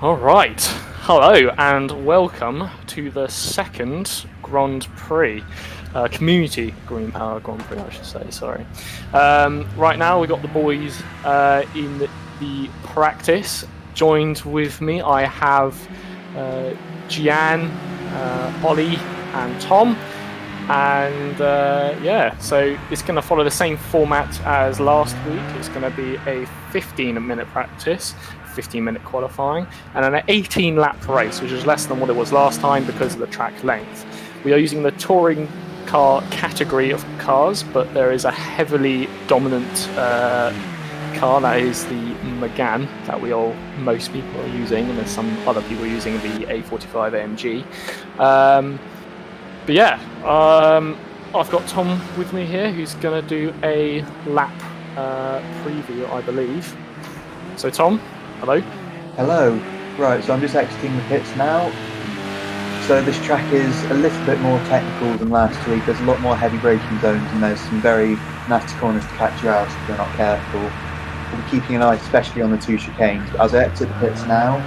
All right. Hello and welcome to the second Grand Prix, Community Greenpower Grand Prix, I should say. Sorry. Right now we got the boys in the practice. Joined with me, I have Gian, Ollie, and Tom. And so it's going to follow the same format as last week. It's going to be a 15-minute practice, 15-minute qualifying, and an 18-lap race, which is less than what it was last time because of the track length. We are using the touring car category of cars, but there is a heavily dominant car that is the Megane that most people are using, and there's some other people using the A45 AMG. But yeah, I've got Tom with me here, who's going to do a lap preview, I believe. So Tom, hello. Hello. Right, so I'm just exiting the pits now. So this track is a little bit more technical than last week. There's a lot more heavy braking zones and there's some very nasty corners to catch you out if you're not careful. We'll be keeping an eye especially on the two chicanes. But as I exit the pits now...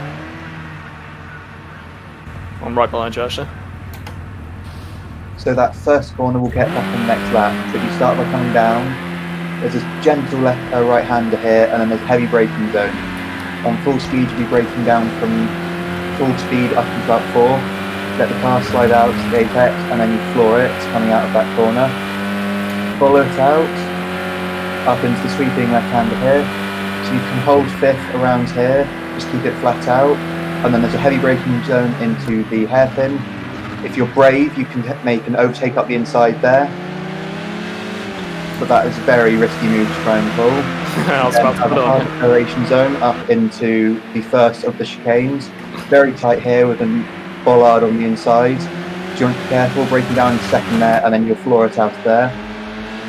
I'm right behind you, actually. So that first corner will get back on the next lap. So if you start by coming down, there's a gentle right-hander here, and then there's a heavy braking zone. On full speed, you'll be braking down from full speed up into about 4. Let the car slide out to the apex, and then you floor it coming out of that corner. Follow it out, up into the sweeping left-hander here. So you can hold 5th around here, just keep it flat out. And then there's a heavy braking zone into the hairpin. If you're brave, you can make an overtake up the inside there. But that is a very risky move to try and pull. I was about to put it on. Acceleration zone up into the first of the chicanes. Very tight here with a bollard on the inside. So you want to be careful, braking down in second there, and then you'll floor it out there.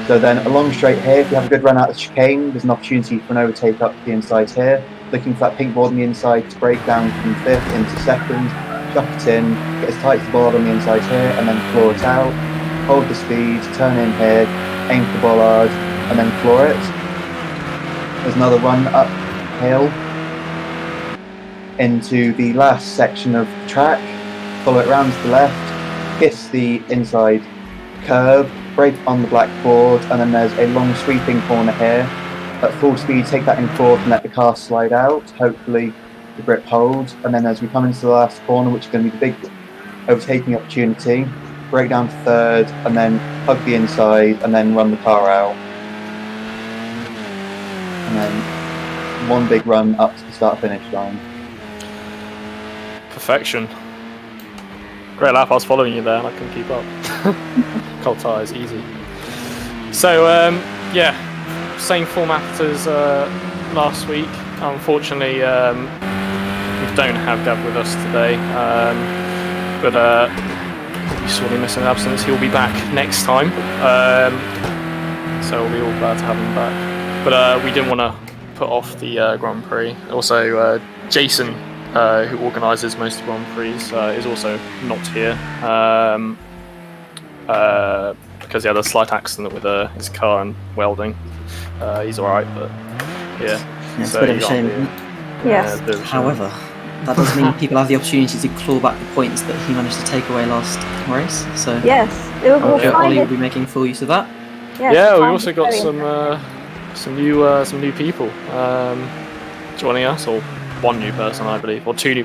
So then along straight here, if you have a good run out of the chicane, there's an opportunity for an overtake up the inside here. Looking for that pink board on the inside to brake down from 5th into 2nd. Chuck it in, get as tight as the bollard on the inside here, and then floor it out. Hold the speed, turn in here, aim for the bollard, and then floor it. There's another run uphill into the last section of the track. Follow it round to the left, kiss the inside curb, brake on the black board, and then there's a long sweeping corner here. At full speed, take that in 4th and let the car slide out. Hopefully the grip holds, and then as we come into the last corner, which is going to be the big overtaking opportunity, brake down to 3rd, and then hug the inside, and then run the car out. And then one big run up to the start-finish line. Perfection. Great lap, I was following you there and I couldn't keep up. Cold tyres, easy. So, same format as last week. Unfortunately, we don't have Gav with us today, but we'll be sorely missing absence. He'll be back next time, so we'll be all glad to have him back. But we didn't want to put off the Grand Prix. Also, Jason, who organises most of the Grand Prix, is also not here because he had a slight accident with his car and welding. He's alright, but yeah. It's a bit of a shame. Yes. However, that does mean people have the opportunity to claw back the points that he managed to take away last race. So yes, Ollie will be making full use of that. Yes, yeah, we also got some new people joining us, or one new person, I believe, or two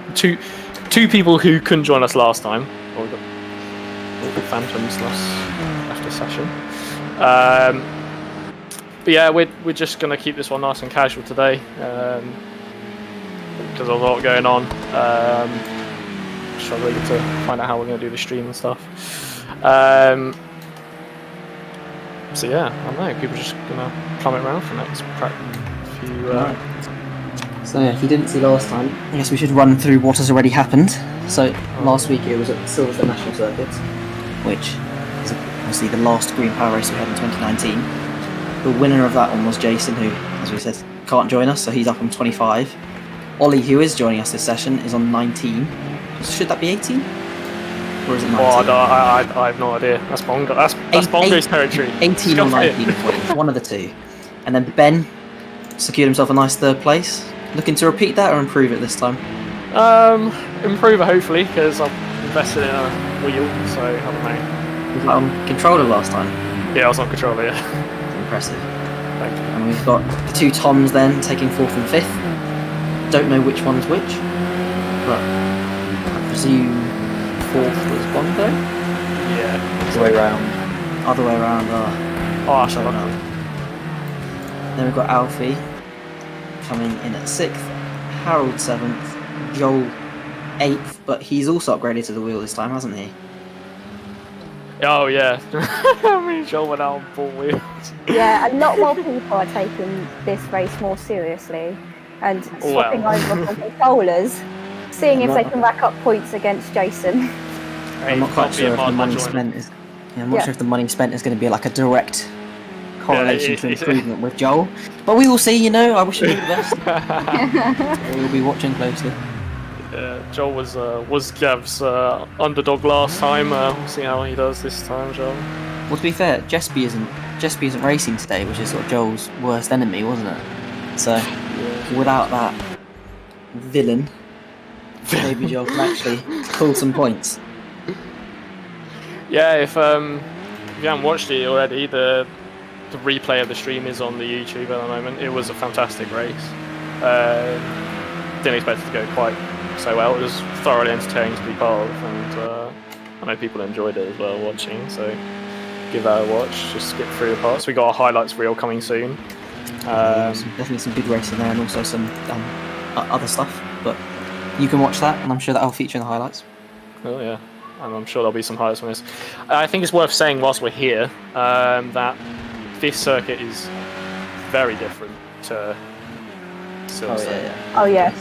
people who couldn't join us last time. Or we got all the phantoms left the session. But yeah, we're just going to keep this one nice and casual today because there's a lot going on. Struggling to find out how we're going to do the stream and stuff. So yeah, I don't know, people are just going to plummet around for the next few... So yeah, if you didn't see last time, I guess we should run through what has already happened. So last week it was at Silverstone National Circuit, which is obviously the last Greenpower race we had in 2019. The winner of that one was Jason, who, as we said, can't join us, so he's up on 25. Ollie, who is joining us this session, is on 19. Should that be 18? Or is it 19? Oh, I have no idea. That's Bongo's territory. 18 or 19 points, one of the two. And then Ben secured himself a nice 3rd place. Looking to repeat that or improve it this time? Improver hopefully, because I've invested in a wheel, so I don't know. Was it on controller last time? Yeah, I was on controller, yeah. That's impressive. Thank you. And we've got the two Toms then taking 4th and 5th. Don't know which one's which, but I presume 4th was Bondo. Yeah. Other way round. Other way around. Oh, I shall don't know. Then we've got Alfie coming in at 6th, Harold 7th, Joel 8th, but he's also upgraded to the wheel this time, hasn't he? Oh yeah. I mean, Joel went out on full wheels. Yeah, a lot more people are taking this race more seriously and swapping over from controllers, seeing if they can rack up points against Jason. I'm not quite sure if the money spent is. Yeah, I'm not sure if the money spent is going to be like a direct correlation to improvement with Joel, but we will see. You know, I wish him all the best. We'll be watching closely. Yeah, Joel was Gav's underdog last time. We'll see how he does this time, Joel. Well, to be fair, Jespy isn't racing today, which is sort of Joel's worst enemy, wasn't it? So without that villain, maybe Joel can actually pull some points. Yeah, if you haven't watched it already, the replay of the stream is on the YouTube at the moment. It was a fantastic race. Didn't expect it to go quite so well. It was thoroughly entertaining to be part of, and I know people enjoyed it as well watching. So give that a watch. Just skip through the parts. We got a highlights reel coming soon. Definitely some good racing there, and also some other stuff. But you can watch that, and I'm sure that'll feature in the highlights. Oh yeah. And I'm sure there'll be some highlights from this. I think it's worth saying whilst we're here that this circuit is very different to Silverstone. Oh yeah.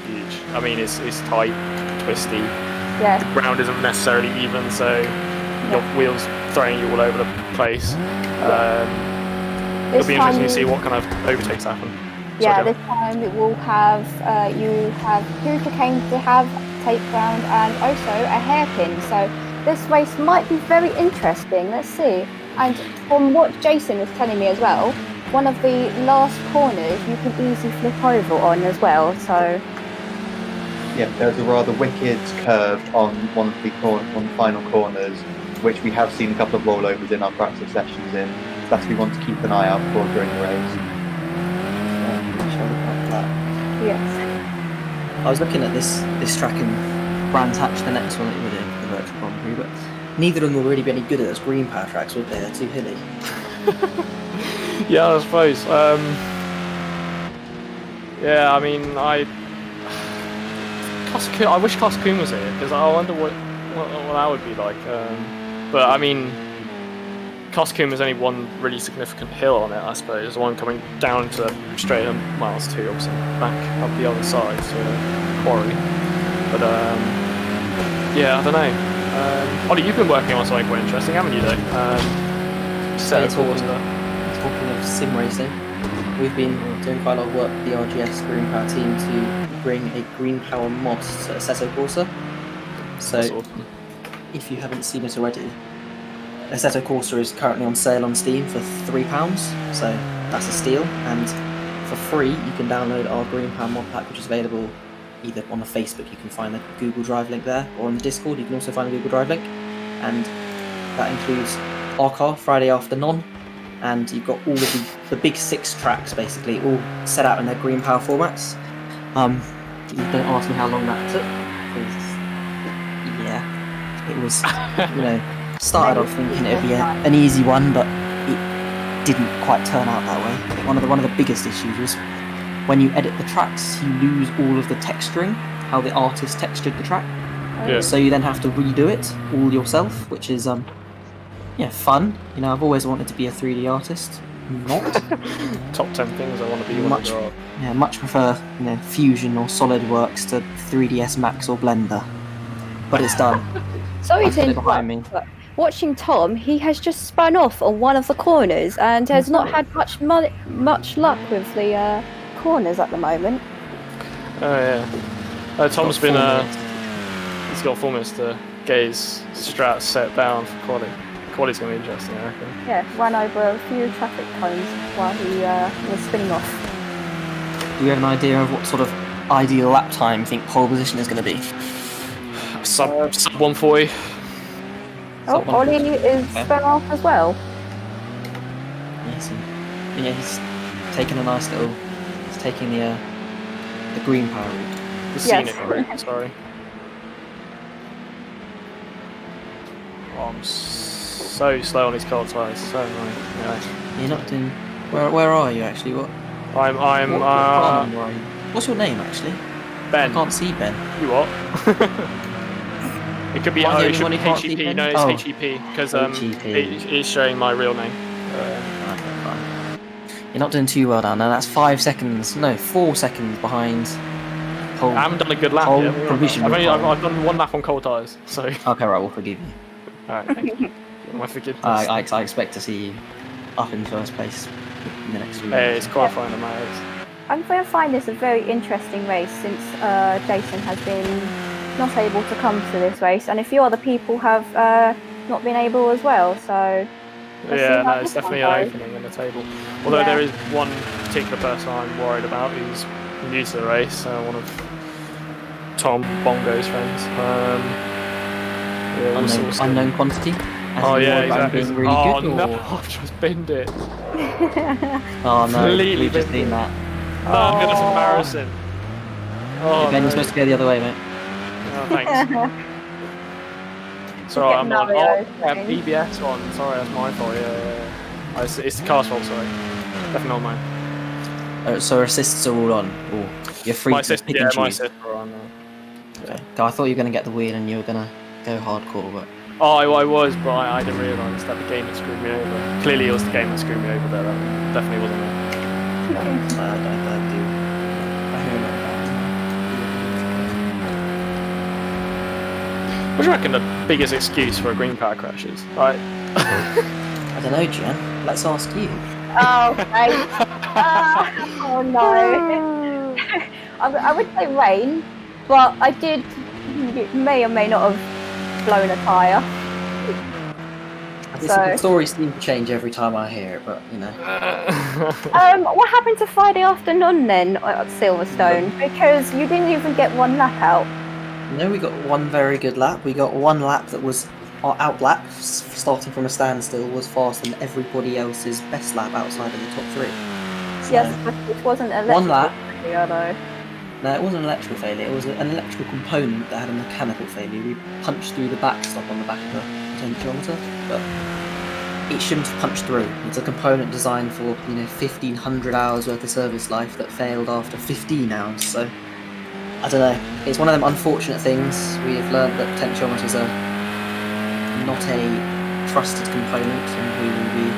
Huge. I mean, it's tight, twisty. Yeah. The ground isn't necessarily even, so your wheels throwing you all over the place. It'll be interesting to see what kind of overtakes happen. Yeah, this time it will have you have two chicanes to have tape round and also a hairpin. So this race might be very interesting. Let's see. And from what Jason was telling me as well, one of the last corners you can easily flip over on as well. So yeah, there's a rather wicked curve on one of the final corners, which we have seen a couple of rollovers in our practice sessions in. So that's what we want to keep an eye out for during the race. yes. I was looking at this track in Brands Hatch, the next one that we're doing, the virtual Grand Prix, but neither of them will really be any good at those Greenpower tracks, would they? They're too hilly. Yeah, I suppose. Yeah, I mean, I wish Koskun was here, because I wonder what that would be like. But I mean, Koskun was only one really significant hill on it, I suppose. The one coming down to straight and miles 2, obviously, back up the other side to Quarry. But yeah, I don't know. Ollie, you've been working on something quite interesting, haven't you, though? Talking of sim racing, we've been doing quite a lot of work with the RGS Greenpower team to bring a Greenpower mod to Assetto Corsa. So, awesome. If you haven't seen it already, Assetto Corsa is currently on sale on Steam for £3, so that's a steal. And for free, you can download our Greenpower mod pack, which is available either on the Facebook, you can find the Google Drive link there, or on the Discord, you can also find the Google Drive link. And that includes our car, Friday After None, and you've got all of the big 6 tracks, basically, all set out in their Greenpower formats. You don't ask me how long that took, because, yeah, it was, started off thinking it would be an easy one, but it didn't quite turn out that way. One of the biggest issues was when you edit the tracks, you lose all of the texturing, how the artist textured the track. Yeah. So you then have to redo it all yourself, which is fun. I've always wanted to be a 3D artist. Not. Top 10 things I want to be when I grow up. Yeah, much prefer Fusion or SolidWorks to 3ds Max or Blender. But it's done. Sorry to interrupt, but watching Tom, he has just spun off on one of the corners and has not had much luck with the corners at the moment. Oh yeah. Tom's been he's got 4 minutes to get his strat set down for quality. Quality's going to be interesting, I reckon. Yeah, ran over a few traffic cones while he was spinning off. Do we have an idea of what sort of ideal lap time you think pole position is going to be? Sub 140. Oh, Someone- Ollie is Okay. spun off as well. Yes, yeah, he's taking a nice little. He's taking the Greenpower route. The Yes. scenic route, sorry. Oh, I'm so slow on these cold tyres, so annoying. Anyway, You're not doing. Where are you actually? What car number are you? What's your name actually? I Ben. can't see Ben. You what? It could be, Am I the it only should one be who can't see HEP, Ben? no, it's Oh. HEP, because HEP. it's showing my real name. Okay, fine. You're not doing too well down there. That's 5 seconds. No, 4 seconds behind. I haven't done a good lap Whole yet. provisional I've done one lap on cold tyres, so... Okay, right, we'll forgive you. Alright, thank you. My forgiveness. I expect to see you up in first place in the next 3 Hey, years. it's qualifying on my race. I'm going to find this a very interesting race since Jason has been not able to come to this race, and a few other people have not been able as well. So let's see Yeah, how no, it's this one definitely an goes. opening in the table. Although Yeah. there is one particular person I'm worried about who's new to the race, one of Tom Bongo's friends. Yeah, we'll see. Unknown quantity. As Oh in yeah, you're exactly. being really Oh good, no, or- I've just binned it. Oh no, Completely we've just been- seen that. No, that's embarrassing. Oh, Ben, no. you're supposed to go the other way, mate. Oh, thanks. Sorry, Get I'm on. Mario Oh, yeah, thing. BBS on. Sorry, that's my fault. Yeah. Oh, it's the car's fault. Sorry, definitely not mine. So assists are all on. Or you're free My to sister, pick yeah, and my choose. sister are on. Okay. I thought you were going to get the wheel and you were going to go hardcore, but Oh, I was, but I didn't realise that the game had screwed me over. Clearly, it was the game that screwed me over there. That definitely wasn't me. I do. I hear about What do you reckon the biggest excuse for a Greenpower crash is? Right. that. I don't know, Jen. Let's ask you. Oh, okay. Oh no. I would say rain, but I did may or may not have blown a tyre. The stories seem to change every time I hear it, but you know. What happened to Friday afternoon then at Silverstone? Because you didn't even get one lap out. No, we got one very good lap. We got one lap that was our out lap, starting from a standstill, was faster than everybody else's best lap outside of the top 3. So, Yes, but it wasn't a one lap. failure though. No, it wasn't an electrical failure. It was an electrical component that had a mechanical failure. We punched through the backstop on the back of the potentiometer, but it shouldn't have punched through. It's a component designed for 1,500 hours worth of service life that failed after 15 hours. So I don't know. It's one of them unfortunate things. We have learned that potentiometers are not a trusted component, and we will be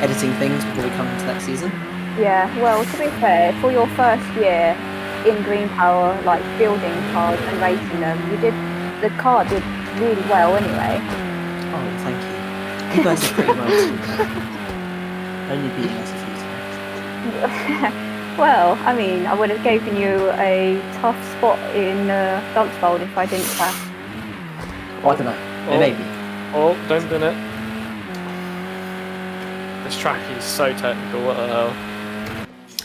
editing things before we come into next season. Yeah, well, to be fair, for your first year in Greenpower, like building cars and racing them, the car did really well anyway. Oh, thank you. You guys are pretty well too. Only beating us a few times. Well, I mean, I would have given you a tough spot in Dunstable if I didn't crash. Oh, I don't know. Oh. Maybe. Oh, don't bin it. This track is so technical. What the hell?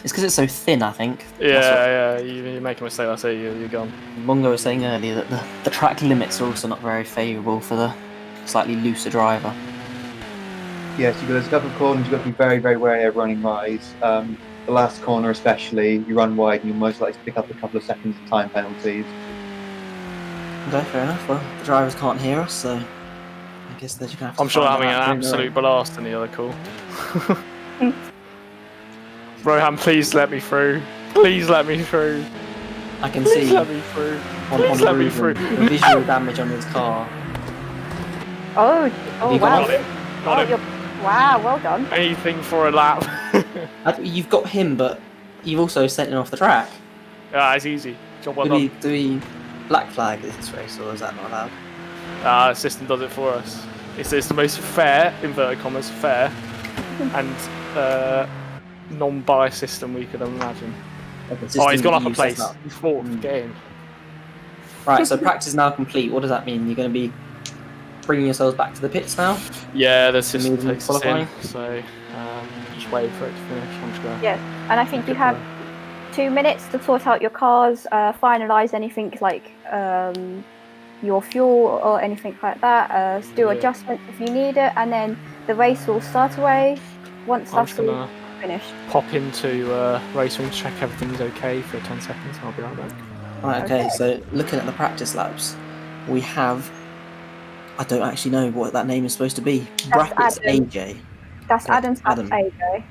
It's because it's so thin, I think. Yeah. You make a mistake. That's it. You're gone. Mongo was saying earlier that the track limits are also not very favourable for the slightly looser driver. Yes, there's a couple of corners you've got to be very, very wary of running wise. The last corner especially, you run wide and you're most likely to pick up a couple of seconds of time penalties. Okay, fair enough. Well, the drivers can't hear us, so I guess they're just going to have to I'm sure find having out an during the absolute race. blast in the other call. Rohan, please let me through. Please let me through. I can Please see let me through. on Please the let me Ruben through. the visual damage on his car. Oh you got wow. Got him. Got him. Wow, well done. Anything for a lap. You've got him, but you've also sent him off the track. Yeah, it's easy. Job well Do done. we black flag this race, or is that not allowed? The system does it for us. It's the most fair, inverted commas, fair, and non-biased system we could imagine. Oh, he's gone up a place. He's fourth. Get in. Right, so practice is now complete. What does that mean? You're going to be bringing yourselves back to the pits now? Yeah, the system Moving takes us in, qualifying? so just wait for it to finish. I'm just going. Yes, and I think you have 2 minutes to sort out your cars, finalize anything like your fuel or anything like that, do Yeah. adjustments if you need it, and then the race will start away once I'm that's just all gonna finished. pop into racing, check everything's okay for 10 seconds. I'll be right back. Right, okay, Okay. so looking at the practice laps, we have. I don't actually know what that name is supposed to be. Brackets Adam. AJ. That's Okay, Adam's Adam. AJ.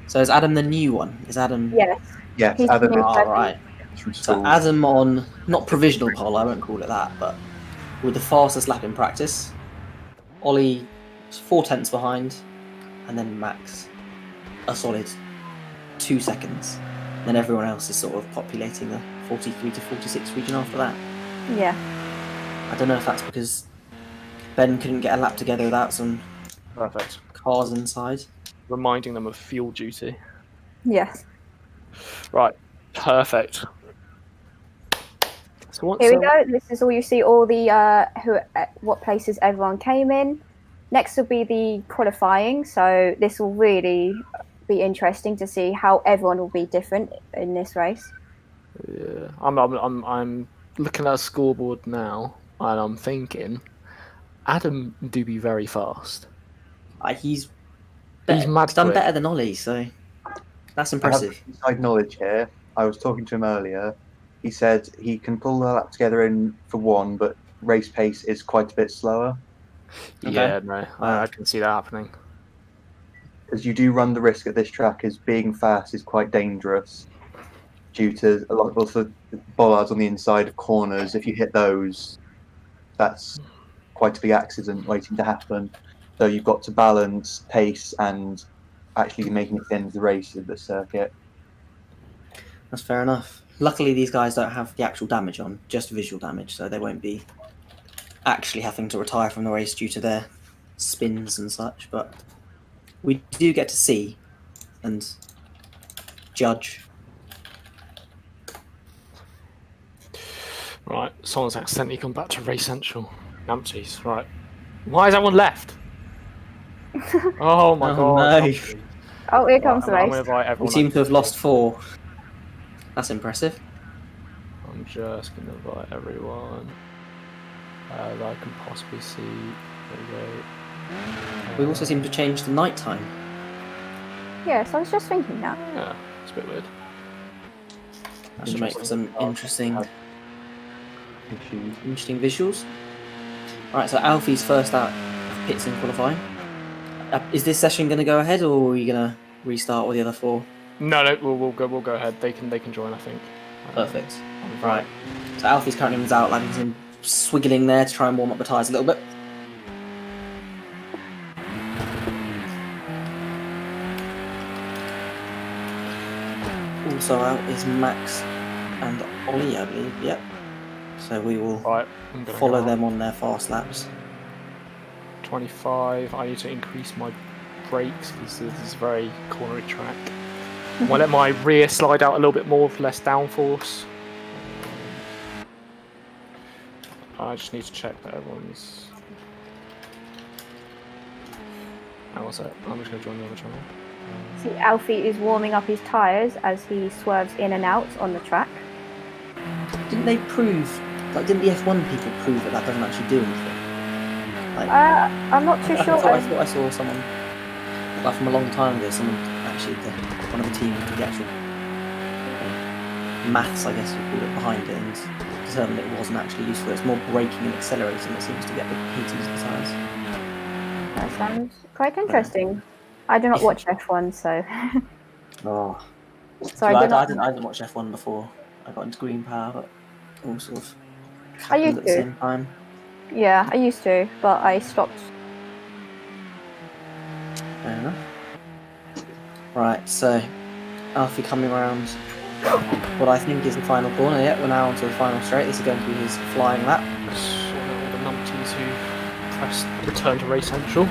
So is Adam the new one? Is Adam. Yes. Yes, He's Adam the new is All person. right. from So school. Adam on, not provisional pole, I won't call it that, but with the fastest lap in practice. Ollie 4/10 behind, and then Max a solid 2 seconds. Then everyone else is sort of populating the 43 to 46 region after that. Yeah. I don't know if that's because Ben couldn't get a lap together without some Perfect. cars inside. Reminding them of fuel duty. Yes. Right. Perfect. So what's Here we go. This is all you see. All the what places everyone came in. Next will be the qualifying. So this will really be interesting to see how everyone will be different in this race. Yeah, I'm looking at a scoreboard now, and I'm thinking Adam do be very fast. He's mad done quick. better than Ollie, so that's I have impressive. inside knowledge here. I was talking to him earlier. He said he can pull the lap together in for one, but race pace is quite a bit slower Yeah, no, Wow. I can see that happening. because you do run the risk at this track as being fast is quite dangerous due to a lot of the bollards on the inside of corners. If you hit those, that's quite a big accident waiting to happen. So you've got to balance pace and actually making it end the race of the circuit. That's fair enough. Luckily, these guys don't have the actual damage on, just visual damage, so they won't be actually having to retire from the race due to their spins and such. But we do get to see and judge. Right, someone's accidentally gone back to Race Central. Numpties, right. Why is that one left? Oh my Oh, god. no. Numpties. Oh, here Right, comes the I'm race. gonna invite We everyone. seem to have lost 4. That's impressive. I'm just gonna invite everyone that I can possibly see. There we go. We also seem to change the night time. Yes, I was just thinking that. Yeah, it's a bit weird. That should make for some interesting visuals. Right, so Alfie's first out of pits in qualifying. Is this session going to go ahead, or are we going to restart with the other 4? No, we'll go ahead. They can join, I think. Perfect. Right. So Alfie's currently in his outline. He's in swiggling there to try and warm up the tyres a little bit. Also out is Max and Ollie, I believe. Yep. So we will Right, I'm gonna follow go them on their fast laps. 25. I need to increase my brakes because this is a very cornery track. I want to let my rear slide out a little bit more with less downforce. I just need to check that everyone's. How was it? I'm just going to join the other channel. See, Alfie is warming up his tyres as he swerves in and out on the track. Didn't they prove, didn't the F1 people prove that doesn't actually do anything? I'm not too sure. I thought I saw someone, from a long time ago, someone actually, one of the team did the actual maths, I guess you call it, behind it and determined it wasn't actually useful. It's more braking and accelerating that seems to get the heat into the tyres. That sounds quite interesting. I do not watch F1, so. Oh. So I didn't watch F1 before I got into Greenpower, but all sort of happened at the same time. Yeah, I used to, but I stopped. Fair enough. Right, so Alfie coming around what I think is the final corner. Yeah, we're now onto the final straight. This is going to be his flying lap. Sort out all the numpties who pressed return to Race Central.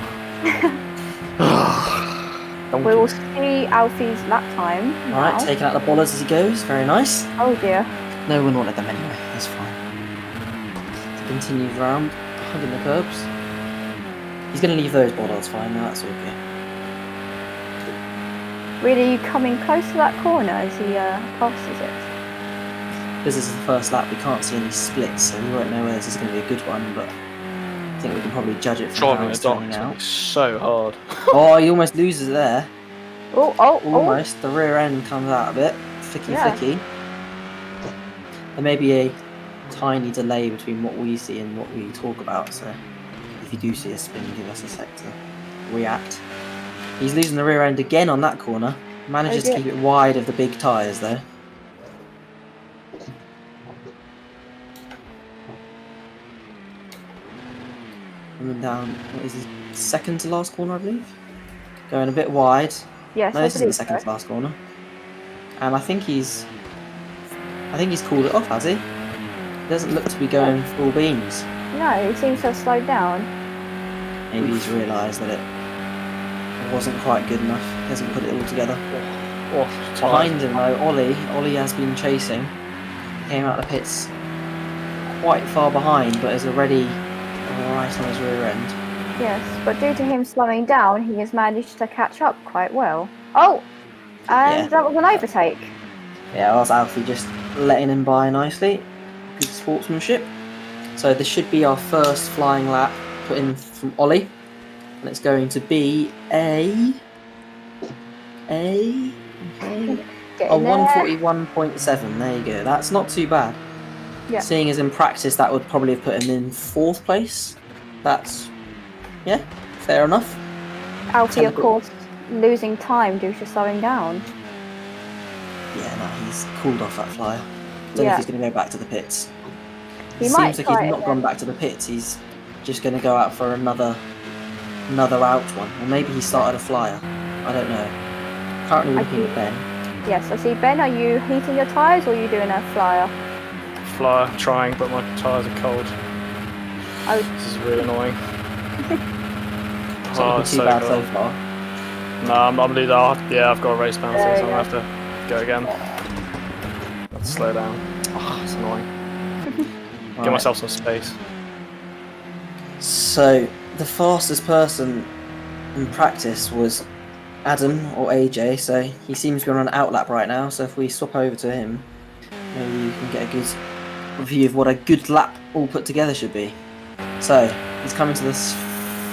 We will see Alfie's lap time. Now. Alright, taking out the bollards as he goes. Very nice. Oh dear. No one wanted them anyway. That's fine. So continues round, hugging the curbs. He's going to leave those bollards fine now. That's okay. Really, you coming close to that corner as he passes it? Because this is the first lap, we can't see any splits, so we won't know whether this is going to be a good one, but I think we can probably judge it from Driving how in it's the dark turning is gonna out. be so hard. Oh, he almost loses there. Oh, Almost. The rear end comes out a bit. Flicky. There may be a tiny delay between what we see and what we talk about, so if you do see a spin, give us a sec to react. He's losing the rear end again on that corner. Manages to keep it wide of the big tyres though. Coming down, what is his second to last corner, I believe? Going a bit wide. Yes, No, this isn't the second to last corner. And I think he's called it off, has he? He doesn't look to be going full beams. No, he seems to have slowed down. Maybe he's realised that it wasn't quite good enough. He hasn't put it all together. Oh, Behind him though, Ollie has been chasing. He came out of the pits quite far behind, but is already right on his rear end. Yes, but due to him slowing down, he has managed to catch up quite well. Oh! And that was an overtake. Yeah, that was Alfie just letting him by nicely. Good sportsmanship. So this should be our first flying lap put in from Ollie. And it's going to be a 141.7. There you go. That's not too bad. Yeah. Seeing as in practice that would probably have put him in 4th place. That's fair enough. Alfie, of course, losing time due to slowing down. Yeah, no, he's cooled off that flyer. Don't know if he's going to go back to the pits. He Seems might like try he's not it gone again. back to the pits. He's just going to go out for another out one. Or maybe he started a flyer. I don't know. Currently looking at Ben. Yes, I see. Ben, are you heating your tyres or are you doing a flyer? Flyer, trying, but my tyres are cold. Oh. This is really annoying. It's not looking too bad so far. No, I'm leading. Yeah, I've got a race penalty, so I'm going to have to go again. Let's slow down. Oh, it's annoying. Give myself some space. So, the fastest person in practice was Adam or AJ, so he seems to be on an outlap right now, so if we swap over to him, maybe you can get a good view of what a good lap all put together should be. So, he's coming to this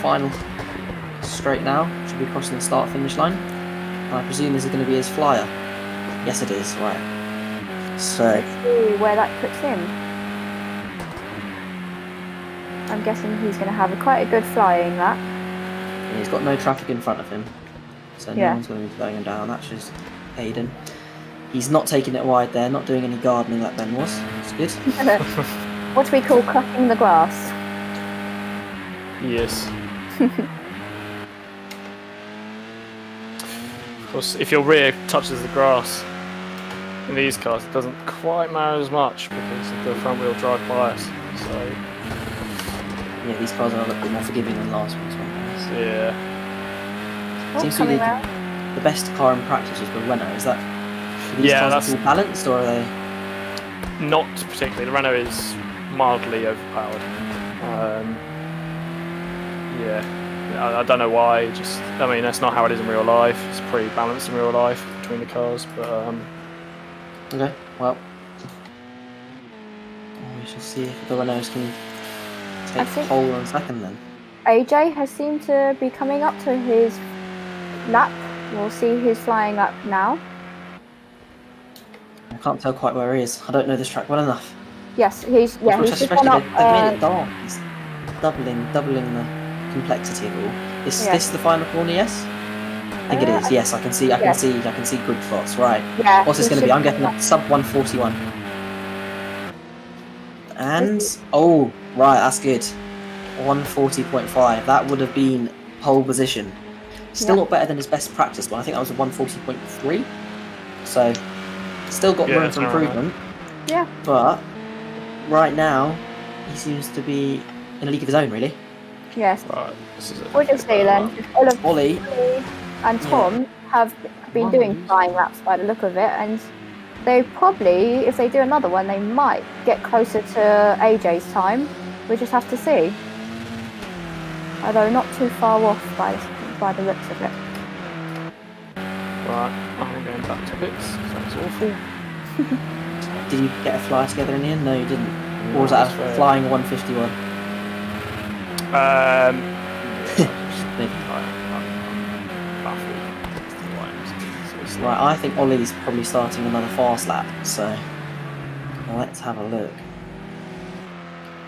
final straight now, should be crossing the start-finish line, and I presume this is going to be his flyer. Yes it is, right. So, Let's see where that puts him. I'm guessing he's going to have quite a good flying lap. and he's got no traffic in front of him, so no one's going to be slowing him down. That's just Aiden. He's not taking it wide there, not doing any gardening like Ben was. It's good. What do we call cutting the grass? Yes. Of course, if your rear touches the grass in these cars, it doesn't quite matter as much because of the front wheel drive bias. So yeah, these cars are a little bit more forgiving than last ones. Yeah. Seems to be the best car in practice is the Renault. Is that? Are these cars all balanced, or are they? Not particularly. The Renault is mildly overpowered. Yeah. I don't know why. Just, I mean, that's not how it is in real life. It's pretty balanced in real life between the cars, but okay. Well, we shall see if the Renaults can take pole on second then. AJ has seemed to be coming up to his lap. We'll see his flying lap now. I can't tell quite where he is. I don't know this track well enough. Yes, he's just gone up. They've made it dark. It's doubling the complexity of it all. Is this the final corner? Yes. I think it is. Yes, I can see good spots. Right. Yeah. What's this going to be? I'm getting a sub 141. And right, that's good. 140.5. That would have been pole position. Still not better than his best practice one. I think that was a 140.3. So still got room for improvement. Yeah. But right now he seems to be in a league of his own, really. Yes. right, We'll just see then. Ollie and Tom have been doing flying laps by the look of it, and they probably, if they do another one, they might get closer to AJ's time. We just have to see. Although not too far off by the looks of it. Right, I'm going back to pits. That's awful. Did you get a flyer together in the end? No, you didn't. Or was No, that that's a fair. flying 151? Yeah, Maybe. I'm baffled. It's Right, I think Ollie's probably starting another fast lap, so let's have a look.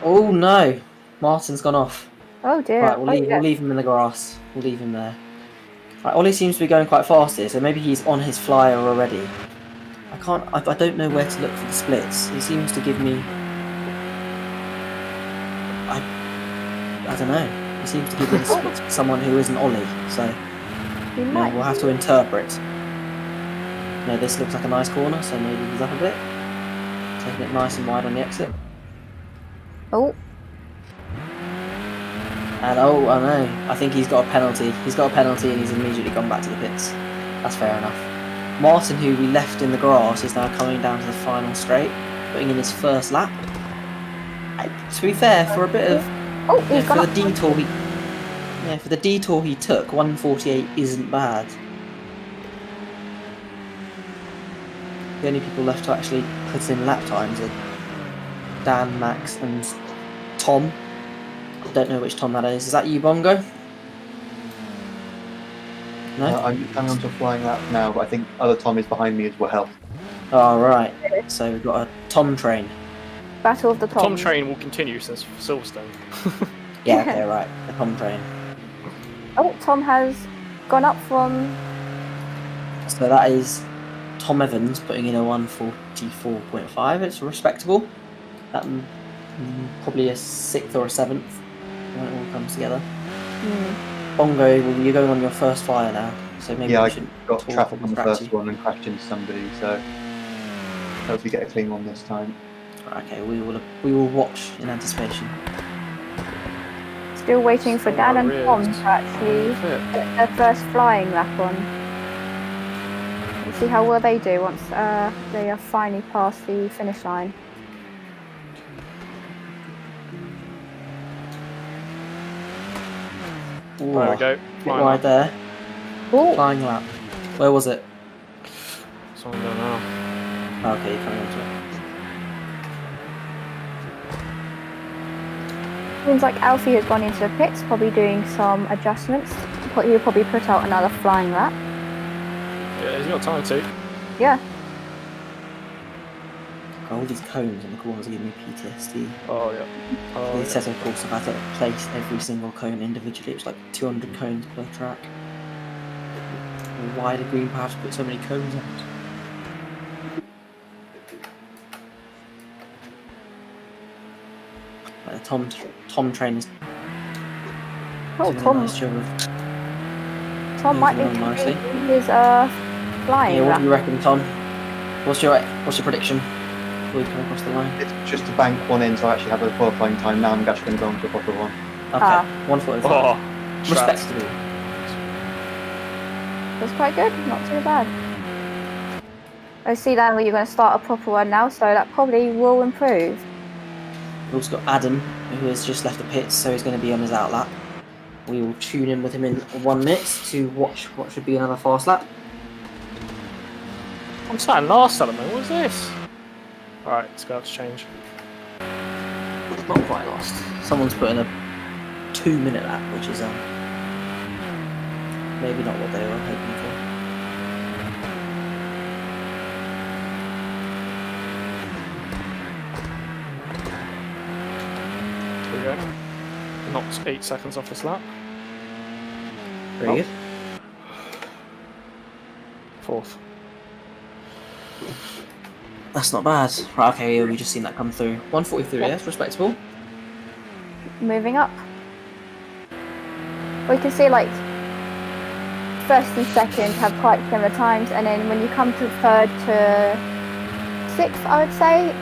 Oh no! Martin's gone off. Oh dear. Right, we'll leave him in the grass. We'll leave him there. Right, Ollie seems to be going quite fast here, so maybe he's on his flyer already. I don't know where to look for the splits. He seems to give me... I don't know. He seems to give me the splits for someone who isn't Ollie, so He no, might. we'll have to interpret. No, this looks like a nice corner, so maybe he's up a bit. Taking it nice and wide on the exit. Oh, And oh no, I think he's got a penalty. He's got a penalty and he's immediately gone back to the pits. That's fair enough. Martin, who we left in the grass, is now coming down to the final straight, putting in his first lap. To be fair, for a bit of he's for gone the detour for the detour he took, 148 isn't bad. The only people left to actually put in lap times are Dan, Max, and Tom. Don't know which Tom that is. Is that you, Bongo? No? I'm coming onto a flying lap now, but I think other Tom is behind me as well. Oh, right. So we've got a Tom train. Battle of the The Toms. Tom train will continue since Silverstone. Yeah, okay, right. The Tom train. Oh, Tom has gone up from. So that is Tom Evans putting in a 144.5. It's respectable. That probably a 6th or a 7th when it all comes together. Bongo, you're going on your first flyer now, so maybe Yeah, we I shouldn't got talk traffic and on the distract first you. one and crashed into somebody, so hopefully get a clean one this time. Okay, we will watch in anticipation. Still waiting for Dan and Tom to actually Fit. get their first flying lap on. We'll see how well they do once they are finally past the finish line. Ooh, There we go. bit Flying wide lap. there. Oh, Flying lap. Where was it? So I'm going now. Oh, okay, you're coming onto it. seems like Alfie has gone into the pits, probably doing some adjustments. He'll probably put out another flying lap. Yeah, he's got time to. Yeah. All these cones on the corners are giving me PTSD. Oh, yeah. Oh, They yeah. said, of course, I've had to place every single cone individually. It's like 200 cones per track. Why did Greenpower have to put so many cones on? The Tom train is Oh, doing a Tom. nice job of Tom might be moving on nicely. taking his flying Yeah, what lap. do you reckon, Tom? What's your prediction before you come across the line? It's just to bank one in, so I actually have a qualifying time now. I'm actually going to go on to a proper one. Okay, 145. Oh, Respectable. That's quite good, not too bad. I see that you're going to start a proper one now, so that probably will improve. We've also got Adam, who has just left the pits, so he's going to be on his out lap. We will tune in with him in 1 minute to watch what should be another fast lap. I'm starting last at the moment. What's this? Alright, let's go to change. Not quite lost. Someone's put in a 2-minute lap, which is maybe not what they were hoping for. Here we go. Knocked 8 seconds off this lap. Very good. 4th. That's not bad. Right, okay, yeah, we've just seen that come through. 143, yeah, it's respectable. Moving up. We can see like first and second have quite similar times, and then when you come to third to sixth, I would say,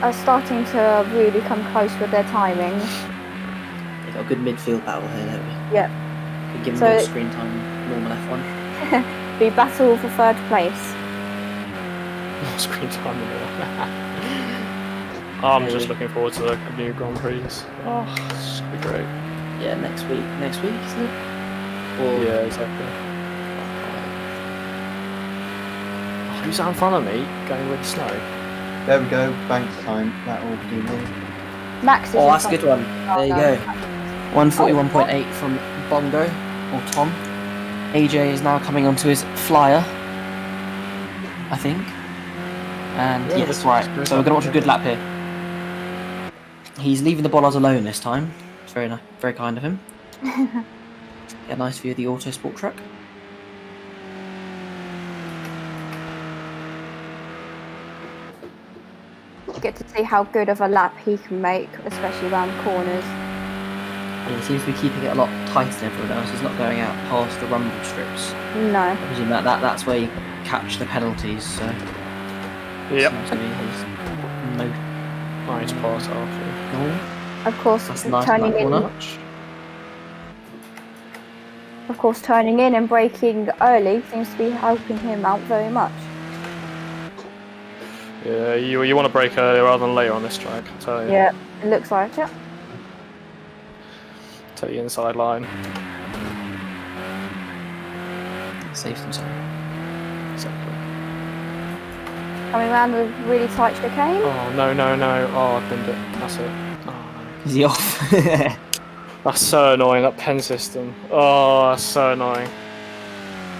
are starting to really come close with their timings. We've got a good midfield battle here, don't we? Yep. We give So- them more screen time, normal F1. The battle for third place. More screen time than I'm Maybe. just looking forward to a new Grand Prix. Oh, this should be great. Yeah, next week, isn't it? Or Yeah, exactly. Who's out in front of me going with snow? There we go. Banks time. That will do me. Max is Oh, in that's a front good one. There you go. 141.8 from Bongo, or Tom. AJ is now coming onto his flyer, I think. And Yeah, yes, this right. is good. So we're going to watch a good lap here. He's leaving the bollards alone this time. It's very nice, very kind of him. Get a nice view of the auto sport truck. Get to see how good of a lap he can make, especially around corners. And he seems to be keeping it a lot tighter than everyone else. He's not going out past the rumble strips. No. I presume that's where you catch the penalties. So Yep. seems to be his no Nice pass, Arthur. goal. Of course, That's a nice turning back in. corner. Of course, turning in and braking early seems to be helping him out very much. Yeah, you want to brake earlier rather than later on this track, I'll tell you. Yeah, it looks like it. Take the inside line. Saves himself. Exactly. Coming around with a really tight chicane. Oh, no. Oh, I binned it. That's it. Oh, no. Is he off? That's so annoying, that pen system. Oh, that's so annoying.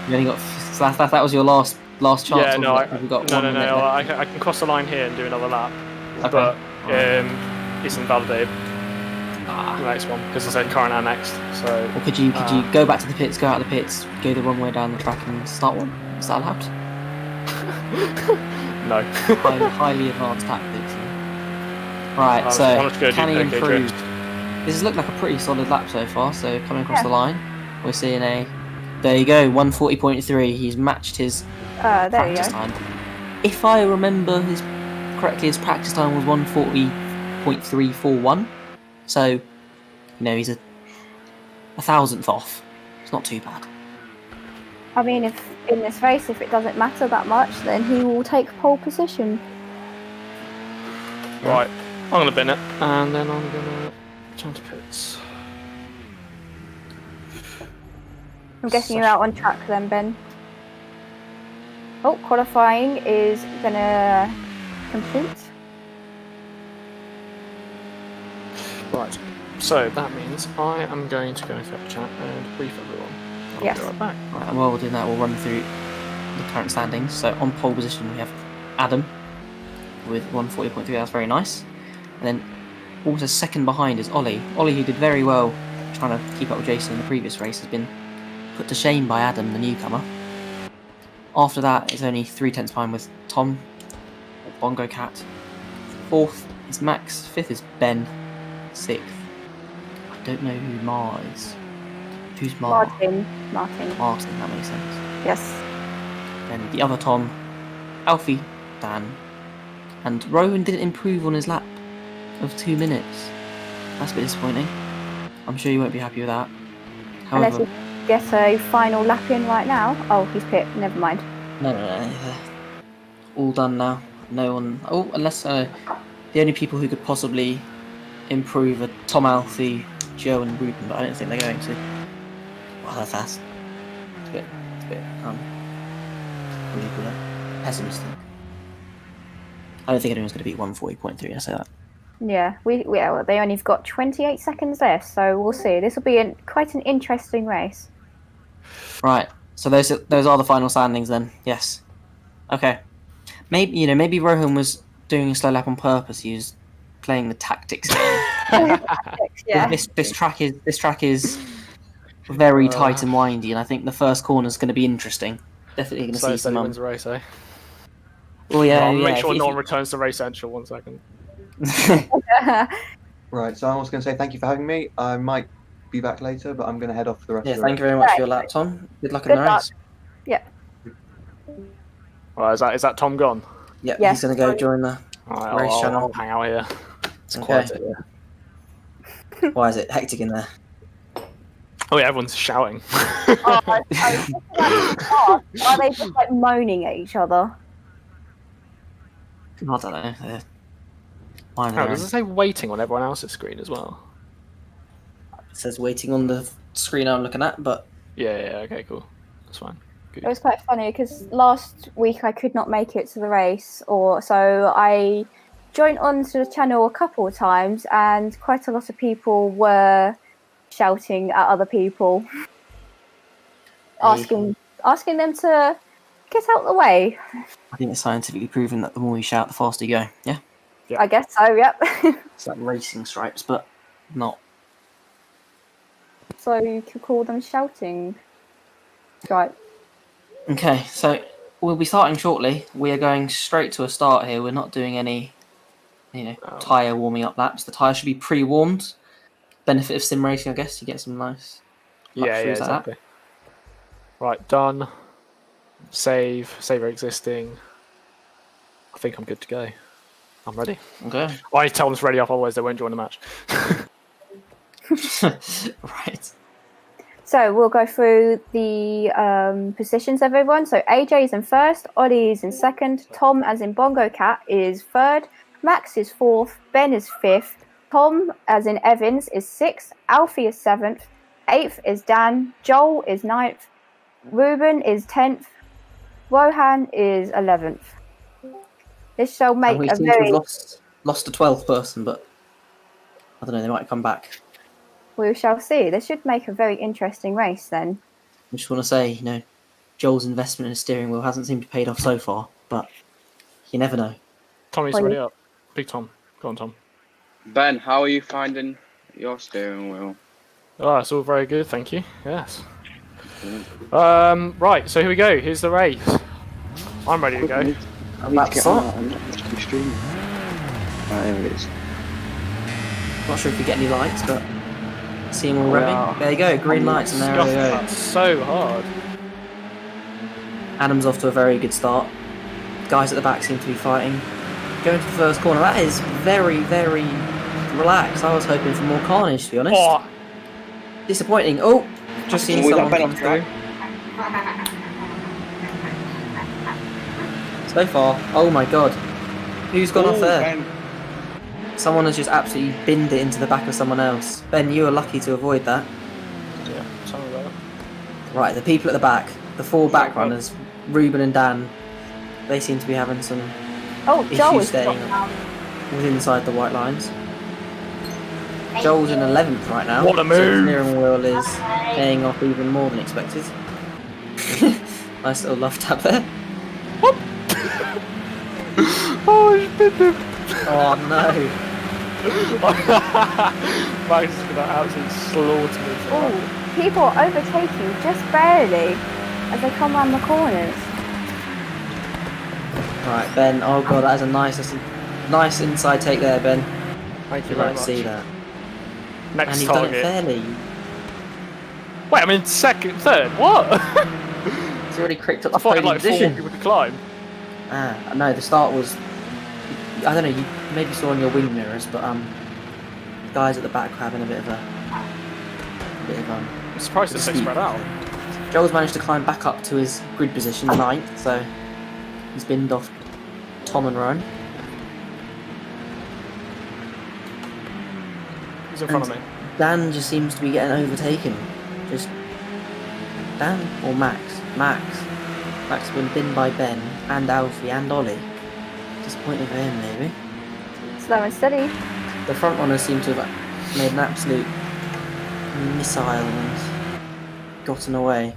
You only got so that was your last chance. Yeah, no, We've got no, 1 minute left. I can cross the line here and do another lap. Okay. But it's invalidated. The next one, because I said current and next. So. Or could you go back to the pits, go out of the pits, go the wrong way down the track and start one? Is that allowed? No. highly advanced tactics. Right, I so wanted to go can he do improve? drift. This has looked like a pretty solid lap so far. So coming across the line, we're seeing there you go, 140.3. He's matched his There you practice go. time. If I remember correctly, his practice time was 140.341. So, he's a thousandth off. It's not too bad. I mean, if in this race, if it doesn't matter that much, then he will take pole position. Right, I'm going to bin it, and then I'm going to return to pits. I'm guessing you're out on track then, Ben. Oh, qualifying is gonna complete. Right, so that means I am going to go into the chat and brief everyone. I'll Yes. be right back. Right, and while we're doing that, we'll run through the current standings. So on pole position, we have Adam with 140.3. That's very nice. And then also second behind is Ollie. Ollie, who did very well trying to keep up with Jason in the previous race, has been put to shame by Adam, the newcomer. After that, it's only 3/10 behind with Tom, Bongo Cat. Fourth is Max. Fifth is Ben. Sixth, I don't know who Mar is. Who's Mar? Martin, Martin, that makes sense. yes. Then the other Tom, Alfie, Dan, and Rowan didn't improve on his lap of 2 minutes. That's a bit disappointing. I'm sure you won't be happy with that. Unless However, he gets a final lap in right now. Oh, he's pit. Never mind. no, all done now. No one. Oh, unless the only people who could possibly improve are Tom, Alfie, Joe, and Ruben, but I don't think they're going to. Well, that's fast. It's a bit what do you call it? Pessimistic. I don't think anyone's going to beat 140.3. I say that. Yeah, well, they only got 28 seconds left, so we'll see. This will be quite an interesting race. Right. So those are the final standings then. Yes. Okay. Maybe Rohan was doing a slow lap on purpose. He was playing the tactics game. Yeah. This track is very tight and windy, and I think the first corner is going to be interesting. Definitely going to So see some. wins the race, eh? Oh yeah, I'll yeah. make sure no one returns to race central 1 second. Right, so I was going to say thank you for having me. I might be back later, but I'm going to head off for the rest Yeah, of the thank you race. very much for your lap, Tom. Good luck in Good the luck. race. Yeah. Right, is that Tom gone? Yeah, Yes. he's going to go join the Alright, race I'll channel. hang out here. It's Okay. quiet here. Why is it hectic in there? Oh yeah, everyone's shouting. Oh, are they just like moaning at each other? I don't know. Mine Oh, does it say waiting on everyone else's screen as well? It says waiting on the screen I'm looking at, but Yeah, okay, cool. That's fine. good. It was quite funny because last week I could not make it to the race, or so I joined onto the channel a couple of times, and quite a lot of people were shouting at other people, Hey, asking them to get out the way. I think it's scientifically proven that the more you shout, the faster you go. Yeah, Yeah. I guess so. Yep. it's like racing stripes, but not. So you could call them shouting. Right. Okay, so we'll be starting shortly. We are going straight to a start here. We're not doing any, tyre warming up laps. The tyre should be pre-warmed. Benefit of sim racing, I guess. You get some nice Yeah, luxuries like exactly. Right, done. Save existing. I think I'm good to go. I'm ready. that. Okay. I tell them to ready up, otherwise they won't join the match. Right. So we'll go through the positions, everyone. So AJ is in first, Ollie is in second, Tom, as in Bongo Cat, is third, Max is fourth, Ben is fifth, Tom, as in Evans, is sixth, Alfie is seventh, eighth is Dan, Joel is ninth, Ruben is 10th, Rohan is 11th. This shall And make we a seem to have very... lost a 12th person, but I don't know, they might come back. We shall see. This should make a very interesting race then. I just want to say, Joel's investment in a steering wheel hasn't seemed to paid off so far, but you never know. Tommy's Well, ready up. Big Tom. Go on, Tom. Ben, how are you finding your steering wheel? Oh, it's all very good, thank you. Yes. Right, so here we go. Here's the race. I'm ready to go. I need Lap to get start. on that. I'm actually streaming. Right, there it is. Not sure if you get any lights, but see them all Yeah. revving. There you go, green lights, and there Scuffed we go. that so hard. Adam's off to a very good start. Guys at the back seem to be fighting. Going to the first corner. That is very, very relaxed. I was hoping for more carnage, to be honest. Oh, Disappointing. Oh, just seen We got someone Ben come off through. track. So far, oh my god. Who's gone off Ooh, there? Ben. Someone has just absolutely binned it into the back of someone else. Ben, you were lucky to avoid that. yeah, tell me about it. Right, the people at the back, the four back runners, Ruben and Dan, they seem to be having some Oh, Joel issues is staying within inside the white lines. Joel's in 11th right now. What a So the move! steering wheel is paying off even more than expected. Nice little love tap there. Oh, it's been the... Oh no. Max is gonna absolutely slaughter me. for that. Oh, people are overtaking just barely as they come around the corners. Right, Ben. Oh god, that is a nice inside take there, Ben. Thank you You'd very like to much. see that. Next And you've done it target. fairly. Wait, I'm in second, third. What? It's already cricked up I the thought I had podium like 4 position. people to climb. Ah, no, the start was. I don't know. You maybe saw on your wing mirrors, but the guys at the back were having a bit of I'm surprised it's so steep. spread out. Joel's managed to climb back up to his grid position, 9th, so he's binned off Tom and Rowan. He's in front of me. Dan just seems to be getting overtaken. Just Dan or Max? Max. Max has been binned by Ben and Alfie and Ollie. Disappointing for him, maybe. Slow and steady. The front runners seem to have made an absolute missile and gotten away.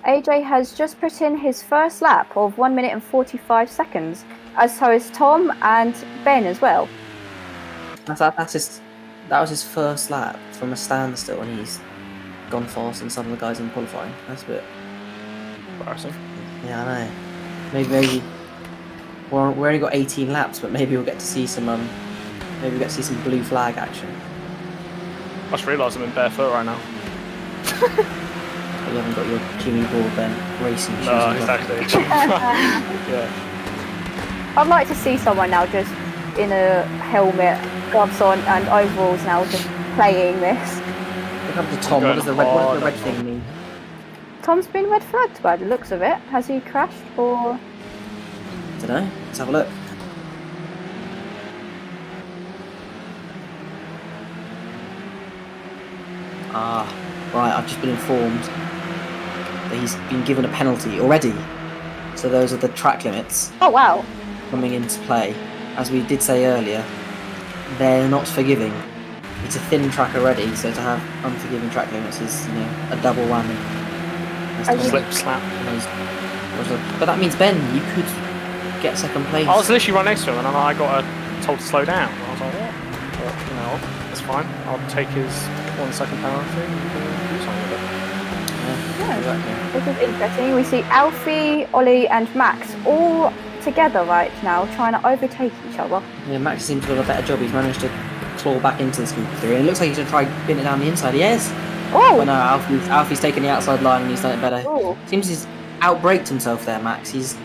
AJ has just put in his first lap of 1 minute and 45 seconds, as so is Tom and Ben as well. That was his first lap from a standstill, and he's gone faster than some of the guys in qualifying. That's a bit. Embarrassing. Yeah, I know. Maybe. Well, we only got 18 laps, but maybe we'll get to see some. Maybe we'll get to see some blue flag action. I just realised I'm in barefoot right now. But you haven't got your Jimmy Broadbent racing shoes. No, on. exactly. Yeah. I'd like to see someone now just in a helmet, gloves on, and overalls now just playing this. Look up to Tom. What does the red thing mean? Tom's been red flagged by the looks of it. Has he crashed or? Don't know. Let's have a look. Ah, right. I've just been informed. that he's been given a penalty already. So those are the track limits Oh wow. coming into play. As we did say earlier, they're not forgiving. It's a thin track already, so to have unforgiving track limits is, a double whammy. As Tom Slip slap. But that means, Ben, you could get second place. I was literally right next to him, and then I got told to slow down. I was like, what? But, it's fine. I'll take his 1 second penalty and do something with it. Yeah, exactly. This is interesting. We see Alfie, Ollie, and Max all together right now, trying to overtake each other. Yeah, Max seems to have a better job. He's managed to claw back into this group 3, and it looks like he's going to try pin it down the inside. He is. Oh! But no, Alfie's taken the outside line and he's done it better. Oh. Seems he's outbraked himself there, Max. He's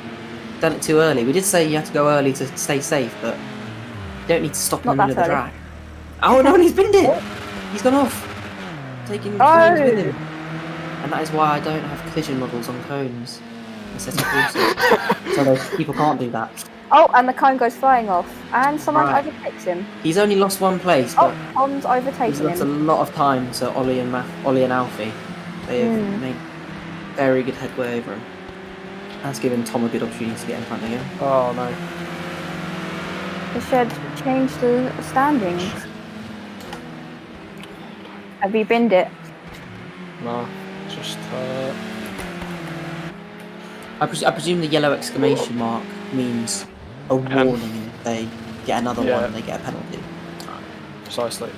done it too early. We did say you have to go early to stay safe, but you don't need to stop in the Not middle of the that track. Oh no, and he's binned it! He's gone off. Taking cones with him. And that is why I don't have collision models on cones instead of horses. So those people can't do that. Oh, and the cone goes flying off, and someone Right. overtakes him. He's only lost one place, Oh, but Tom's he's overtaking lost a him. lot of time to Ollie and Alfie. They have made very good headway over him. That's given Tom a good opportunity to get in front again. Oh no. They should change the standings. Have you binned it? No. Just, I presume the yellow exclamation mark means a warning, and if they get another one, they get a penalty. precisely.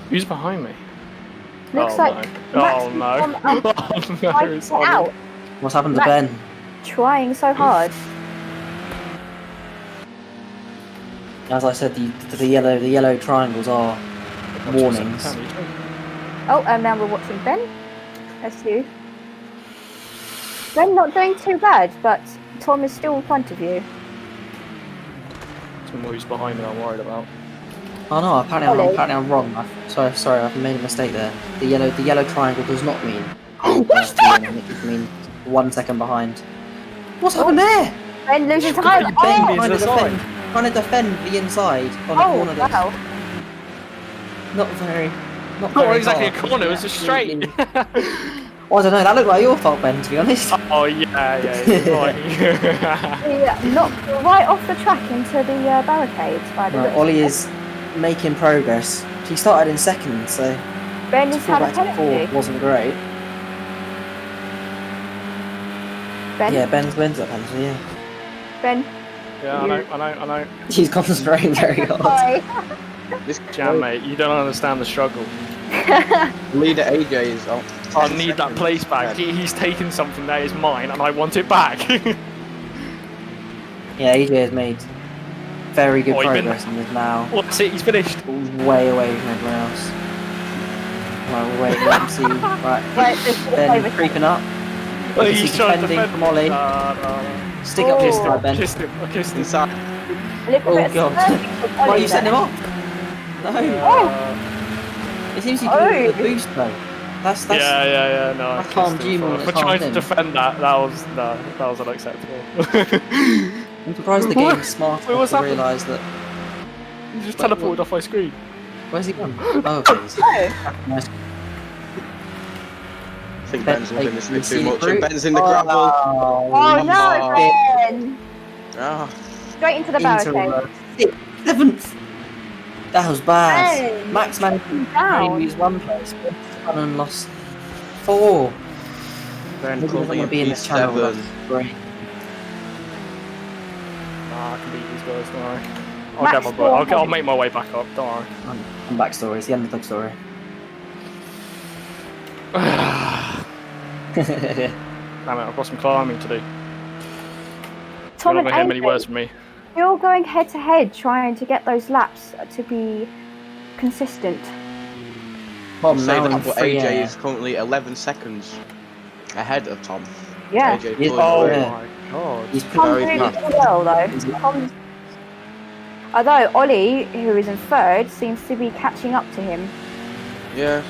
Who's behind me? Looks Oh, like no. Max Oh no. has Oh no, tried to it's get Ollie. out, What's happened to Max- Ben? trying so hard. As I said, the yellow triangles are warnings. Oh, and now we're watching Ben. That's you. Ben not doing too bad, but Tom is still in front of you. It's more who's behind me I'm worried about. Oh no, apparently Ollie. I'm wrong. Sorry, I've made a mistake there. The yellow triangle does not mean. What's that? It means 1 second behind. What's happened there? Ben loses time. Ben Oh, is Trying to inside. trying to defend the inside on a corner that's wow. not very. Not Not very exactly a hard. corner, it was just straight. Well, I don't know. That looked like your fault, Ben. To be honest. Oh yeah, you're right. He knocked right off the track into the barricades by the Right, looks Ollie of it. is making progress. He started in second, so Ben to has fall had a back to penalty. fourth wasn't great. Ben, Yeah, Ben's that penalty. Yeah, Ben. Yeah, I know. he's concentrating very hard. Sorry. This Jam, mate, you don't understand the struggle. leader AJ is on. I need that place back. He's taken something that is mine, and I want it back. Yeah, AJ has made very good Oh, he's been- progress and is now What's it? He's finished. way away from everyone else. Right, wait, let me see. Right, Right, this is Ben over. creeping up. Oh, He's he's trying to defending defend from Ollie. No. Stick up your Oh. side, Ben. I kissed him. Inside. A little Oh, bit of God. slurping from Why are Ollie you setting him there. off? No. It seems you Oh. can do a boost though. That's Yeah. No, I I calmed kissed him you more for than trying calmed to him. defend that. That was unacceptable. I'm surprised the What? game's smart Wait, what's enough to happened? realise that. He just Wait, teleported off my screen. Where's he gone? Oh, okay. Oh, Nice. I think Ben, Ben's loving this you bit see too the much. group? And Ben's in the gravel. oh no, Oh. Ben! Ah, Straight into the barricade. Seventh. That was bad. Ben, Max managed to down. lose one place, but and lost 4. Ben Maybe he doesn't currently want to be in this channel. P7. That's great. Nah, I can beat these guys. Don't worry. Max I'll make my way back up. Don't worry. And backstory. It's the underdog story. Damn it, I've got some climbing to do. Tom You're and not gonna hear many AJ, words from me. you're going head to head trying to get those laps to be consistent. Tom, Say now in that, but free AJ air. is currently 11 seconds ahead of Tom. Yeah. AJ He is- pulling Oh away. yeah. my god. He's Tom's Very doing fast. really well though. Tom's... Although Ollie, who is in third, seems to be catching up to him. Yeah.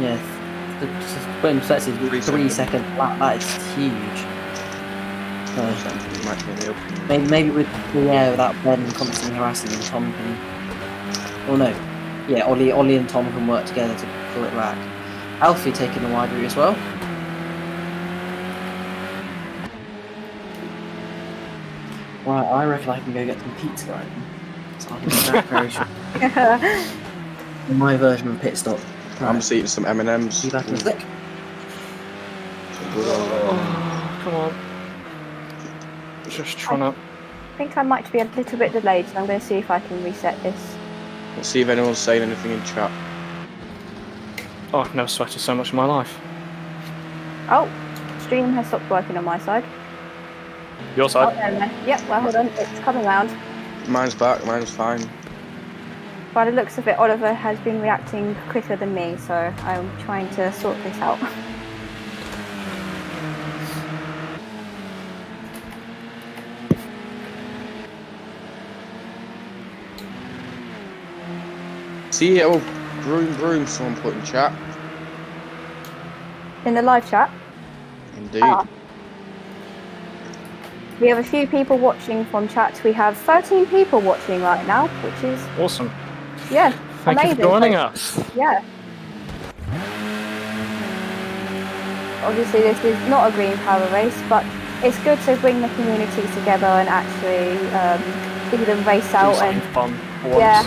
Yeah. Just put in perspective, 3 3 seconds. second lap. That is huge. Might be in the open. Maybe with the air without Ben constantly harassing him, Tom can. Oh no. Yeah, Ollie and Tom can work together to pull it back. Alfie taking the wide route as well. Right, I reckon I can go get some pizza right now. So I can be back very short. My version of a pit stop. I'm Right, just eating some M&Ms. be back in a sec. Some good old Oh, M&Ms. come on. Just trying to. I think I might be a little bit delayed, so I'm going to see if I can reset this. Let's see if anyone's saying anything in chat. Oh, I've never sweated so much in my life. Oh, stream has stopped working on my side. Your Oh, side? there we go. Yep, well, hold on. It's coming round. Mine's back, mine's fine. By the looks of it, Oliver has been reacting quicker than me, so I'm trying to sort this out. See, oh, broom, someone put in chat. In the live chat, Indeed. we have a few people watching from chat. We have 13 people watching right now, which is, Awesome. yeah, Thank amazing. you for joining us. Yeah. Obviously, this is not a Greenpower race, but it's good to bring the community together and actually see them race Do out something and fun for once. yeah,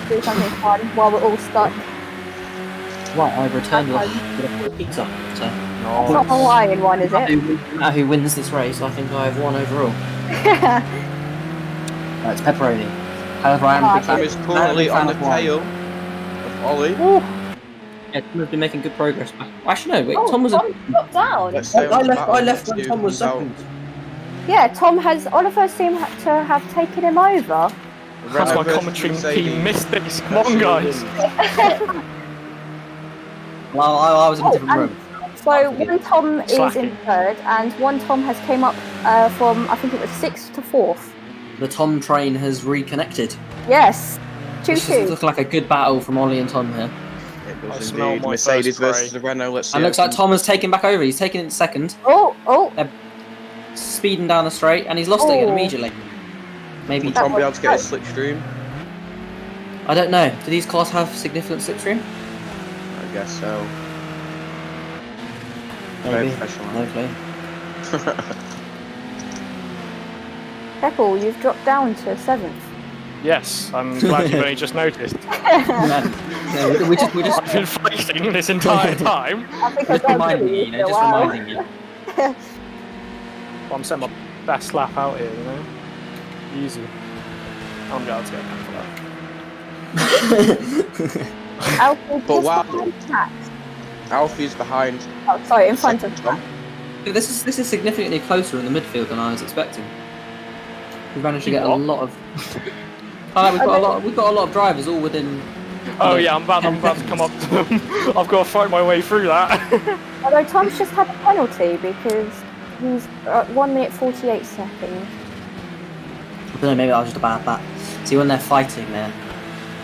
do something fun while we're all stuck. Right, I've returned with a pizza. So, It's not a Nice. Hawaiian one, is it? no matter who wins this race, I think I've won overall. Right, it's pepperoni. However, I am a big Tom fan. is currently on the Hawaiian. tail of Ollie. Yeah, Tom has been making good progress. Actually, no, wait, Oh, Tom was. Tom dropped down. Let's say on the battle, I left let's when see Tom who was comes out. second. Yeah, Oliver seemed to have taken him over. That's my Renault commentary versus team Mercedes. missed this. Come on, guys. Well, I was in a Oh, different room. So one Tom is in Slacking. third, and one Tom has came up from, I think it was 6th to 4th. The Tom train has reconnected. Yes, This 2-2. looks like a good battle from Ollie and Tom here. It I does smell indeed. my Mercedes first versus Prix. the Renault. Let's see. And looks how like Tom has taken back over. He's taken it second, Oh, speeding down the straight, and he's lost it again Oh. immediately. Maybe Will Tom be able to get a slipstream? I don't know. Do these cars have significant slipstream? I guess so. Maybe. Very professional. No clue. Pepple, you've dropped down to 7th. Yes, I'm glad you've only just noticed. Yeah, we just I've been fighting this entire time. I think I just got reminding you, you, just wow. reminding you. Well, I'm setting my best lap out here, you know? Easy. I'm glad to get back for that. Alfie, But just wow. behind Max. Alfie's behind. Oh, sorry, in front of Tom. Max. This is significantly closer in the midfield than I was expecting. We've managed to get a What? lot of. We've got a lot of drivers all within. Oh yeah, I'm about to come up to them. I've got to fight my way through that. Although Tom's just had a penalty because he's 1 minute 48 seconds. I don't know, maybe that was just a bad bat. See, when they're fighting, I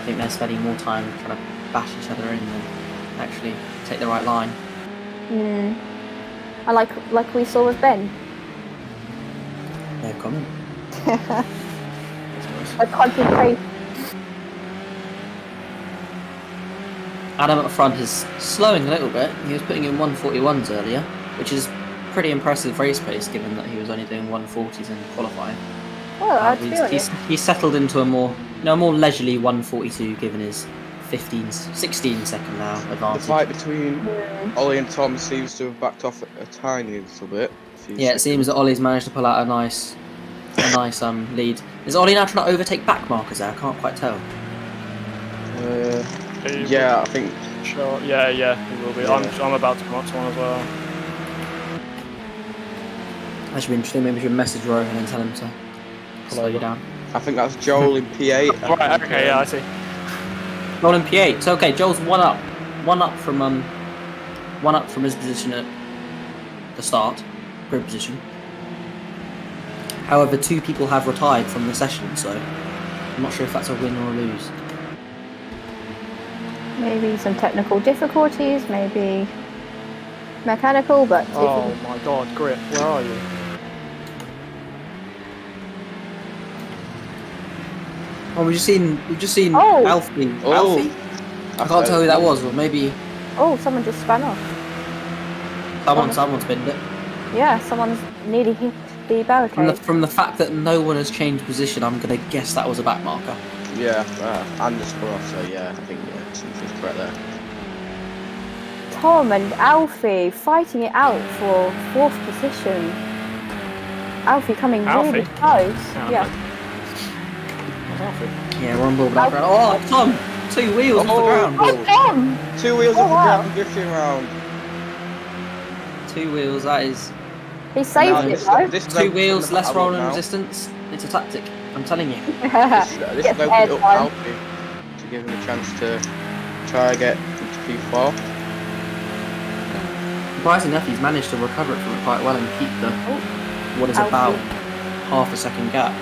think they're spending more time trying to bash each other in than actually take the right line. I like we saw with Ben. No comment. A concentrate. Adam at the front is slowing a little bit. He was putting in 141s earlier, which is pretty impressive race pace given that he was only doing 140s in qualifying. Well, to be honest. He's settled into a more leisurely 142 given his 16 second now The advantage. fight between Ollie and Tom seems to have backed off a tiny little bit. Yeah, it seems that Ollie's managed to pull out a nice lead. Is Ollie now trying to overtake back markers there? I can't quite tell. Yeah, I think. Sure. Yeah, he will be. Yeah. I'm about to come up to one as well. That should be interesting. Maybe we should message Rohan and tell him to slow you down. I think that's Joel in P8. Right. Okay. Yeah, I see. Joel in P8. So okay, Joel's one up from his position at the start, grid position. However, 2 people have retired from the session, so I'm not sure if that's a win or a lose. Maybe some technical difficulties, maybe mechanical, but Oh my God, Grip, where are you? Oh, we've just seen Oh. Alfie. Oh. Alfie? I can't tell who that was, or maybe someone just spun off. someone's binned it. Yeah, someone's nearly hit the barricade. From the fact that no one has changed position, I'm going to guess that was a back marker. Yeah, and the score, so yeah, I think something's correct there. Tom and Alfie fighting it out for 4th position. Alfie coming really Alfie? close. Yeah. Yeah, we're on board with that ground. Oh, Tom! 2 wheels off the ground. Oh, Tom! 2 wheels Oh, off the wow. ground, drifting around. 2 wheels, that is... He saved No, it though. this 2 wheels, less roll rolling now. resistance. It's a tactic, I'm telling you. This Gets is opened air up time. Alfie to give him a chance to try and get into P4. Surprisingly enough, he's managed to recover it from it quite well and keep the what is Alfie. about half a second gap.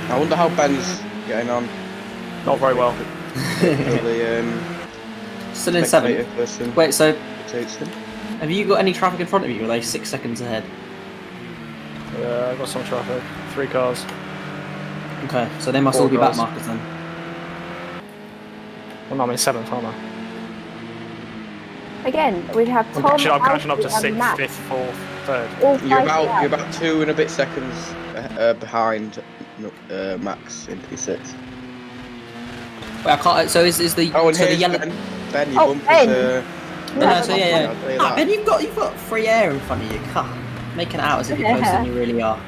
I wonder how Ben's getting on. Not very well. For the Still in spectator 7th. person Wait, so takes him. have you got any traffic in front of you? Or are they 6 seconds ahead? Yeah, I got some traffic. 3 cars. Okay, so they must 4 all be back cars. markers then. Well, no, I'm in 7th, aren't I? Again, we have I'm Tom, catching up to Alfie, 6th, and Matt 5th, 4th, 3rd. all You're fighting out. about 2 and a bit seconds behind Max in P6. Wait, I can't. So is the Oh, and so the here's yellow? Ben, your Oh, bumper's Ben. No, so I'll yeah. tell you Ah, that. Ben, you've got free air in front of you. God, making it out as if you're closer than you really are.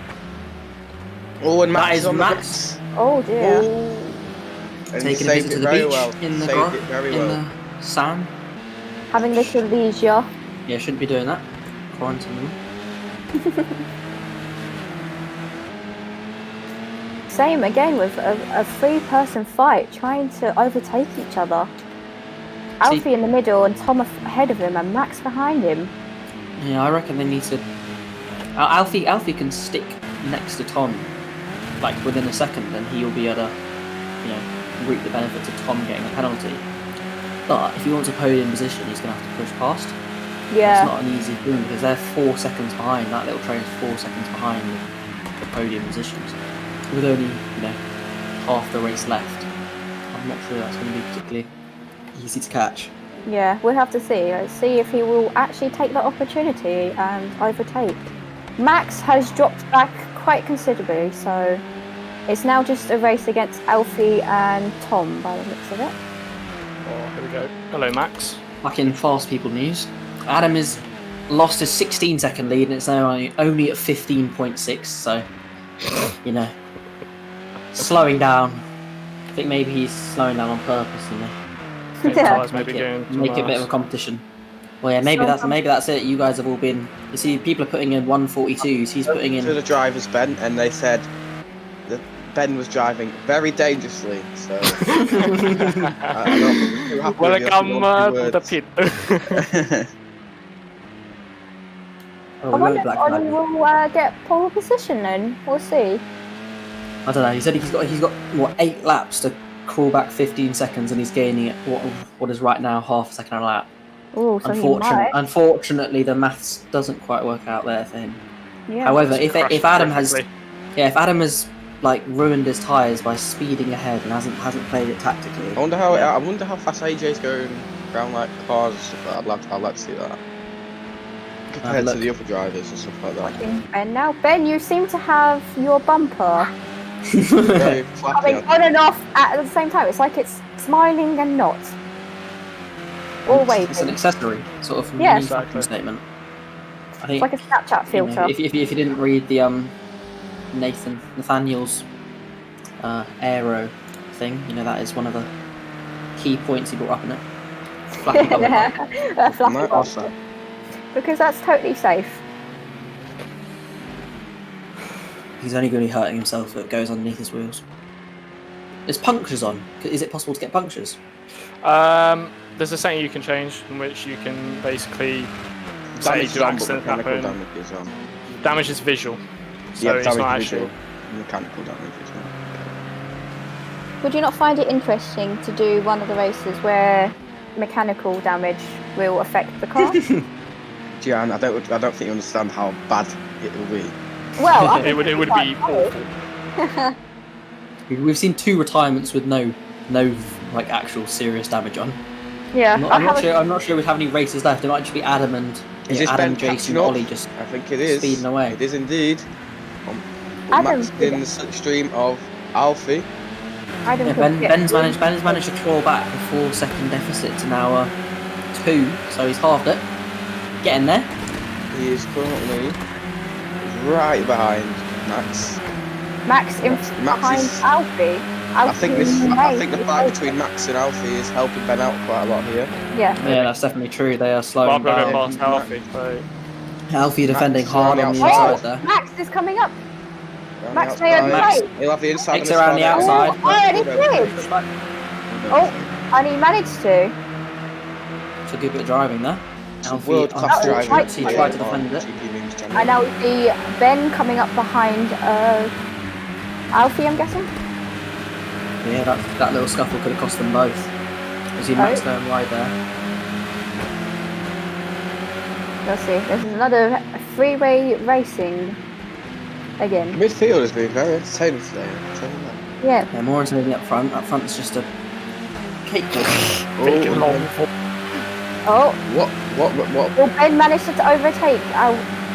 Oh, and Max That is on the Max. bits. Oh dear. Oh. And he Taking a saved visit it to the very beach well. in the Saved it very well. the sand. Having a little leisure. Yeah, shouldn't be doing that. Quarantine them. Same again with a 3-person fight trying to overtake each other. Alfie in the middle and Tom ahead of him and Max behind him. Yeah, I reckon they need to. Alfie can stick next to Tom, like within a second, and he'll be able to, reap the benefits of Tom getting a penalty. But if he wants a podium position, he's going to have to push past. Yeah. It's not an easy thing because they're 4 seconds behind. That little train's 4 seconds behind the podium positions, with only half the race left. I'm not sure that's going to be particularly easy to catch. Yeah, we'll have to see. Let's see if he will actually take that opportunity and overtake. Max has dropped back quite considerably, so it's now just a race against Alfie and Tom by the looks of it. Oh, here we go. Hello, Max. Back in fast people news, Adam has lost his 16-second lead and it's now only at 15.6. So, slowing down. I think maybe he's slowing down on purpose, Think Yeah. tyres maybe going to make it a bit of a competition. Well, yeah, maybe that's it. You guys have all been. You see, people are putting in 142s. He's putting in. To the drivers, Ben, and they said that Ben was driving very dangerously. So I'm not too happy with Welcome the to the pit. Oh, I we wonder went if black Ollie flag. will get pole position then. We'll see. I don't know. He said he's got what 8 laps to crawl back 15 seconds, and he's gaining at what is right now half a second a lap. Oh, so he might. Unfortunately, the maths doesn't quite work out there for him. Yeah. However, if Crashed Adam has perfectly. if Adam has ruined his tyres by speeding ahead and hasn't played it tactically. I wonder how fast AJ's going around like cars and stuff like that. I'd like to see that compared to the other drivers and stuff like that. Ben now. Ben, you seem to have your bumper Very flappy. having on and off at the same time. It's like it's smiling and not. Always. It's an accessory, sort of Yeah. mini fashion statement. I think It's like a Snapchat filter. if you didn't read the Nathaniel's aero thing, that is one of the key points he brought up in it. Flappy bumper. A fluffy Right, bumper. awesome. Because that's totally safe. He's only going to be hurting himself if it goes underneath his wheels. There's punctures on. Is it possible to get punctures? There's a setting you can change in which you can basically say Damage is do on, but accident mechanical happen. damage is on. Damage is visual, so Yeah, it's not damage actually. visual. Mechanical damage is not. Would you not find it interesting to do one of the races where mechanical damage will affect the car? Gian, I don't think you understand how bad it will be. Well, I It think would it'd be quite funny. awful. We've seen 2 retirements with no actual serious damage on. Yeah, I'm not sure we have any races left. It might just be Adam and Is this Adam, Ben Jason, catching up? Ollie just I think it is. speeding away. It is indeed. Adam, Max in the slipstream of Alfie. Adam Yeah, could get Ben's managed to claw back a 4-second deficit to now 2, so he's halved it. Getting there. He is currently right behind Max. Max behind is- Alfie. I think the fight between Max and Alfie is helping Ben out quite a lot here. Yeah. Yeah, that's definitely true. They are slowing I've got a bit down. past Alfie, so Alfie defending Max hard around on the the outside. inside there. Max is coming up. Around Max the may outside. overtake. He'll have the inside Takes on the around the start. outside. Oh, and he Good did. overtake. Oh, and he managed to. It's a good bit of driving there. Alfie, World-class driving. unfortunately, Right. tried to defend it. GP Memes channel. And now we see Ben coming up behind Alfie, I'm guessing. Yeah, that little scuffle could have cost them both. You see Max going wide there. Let's see. This is another freeway racing again. Midfield has been very entertaining today. I'll tell you that. Yeah. Yeah, more entertaining up front. Up front is just a cakewalk. big and long. Oh, What? will Ben manage to overtake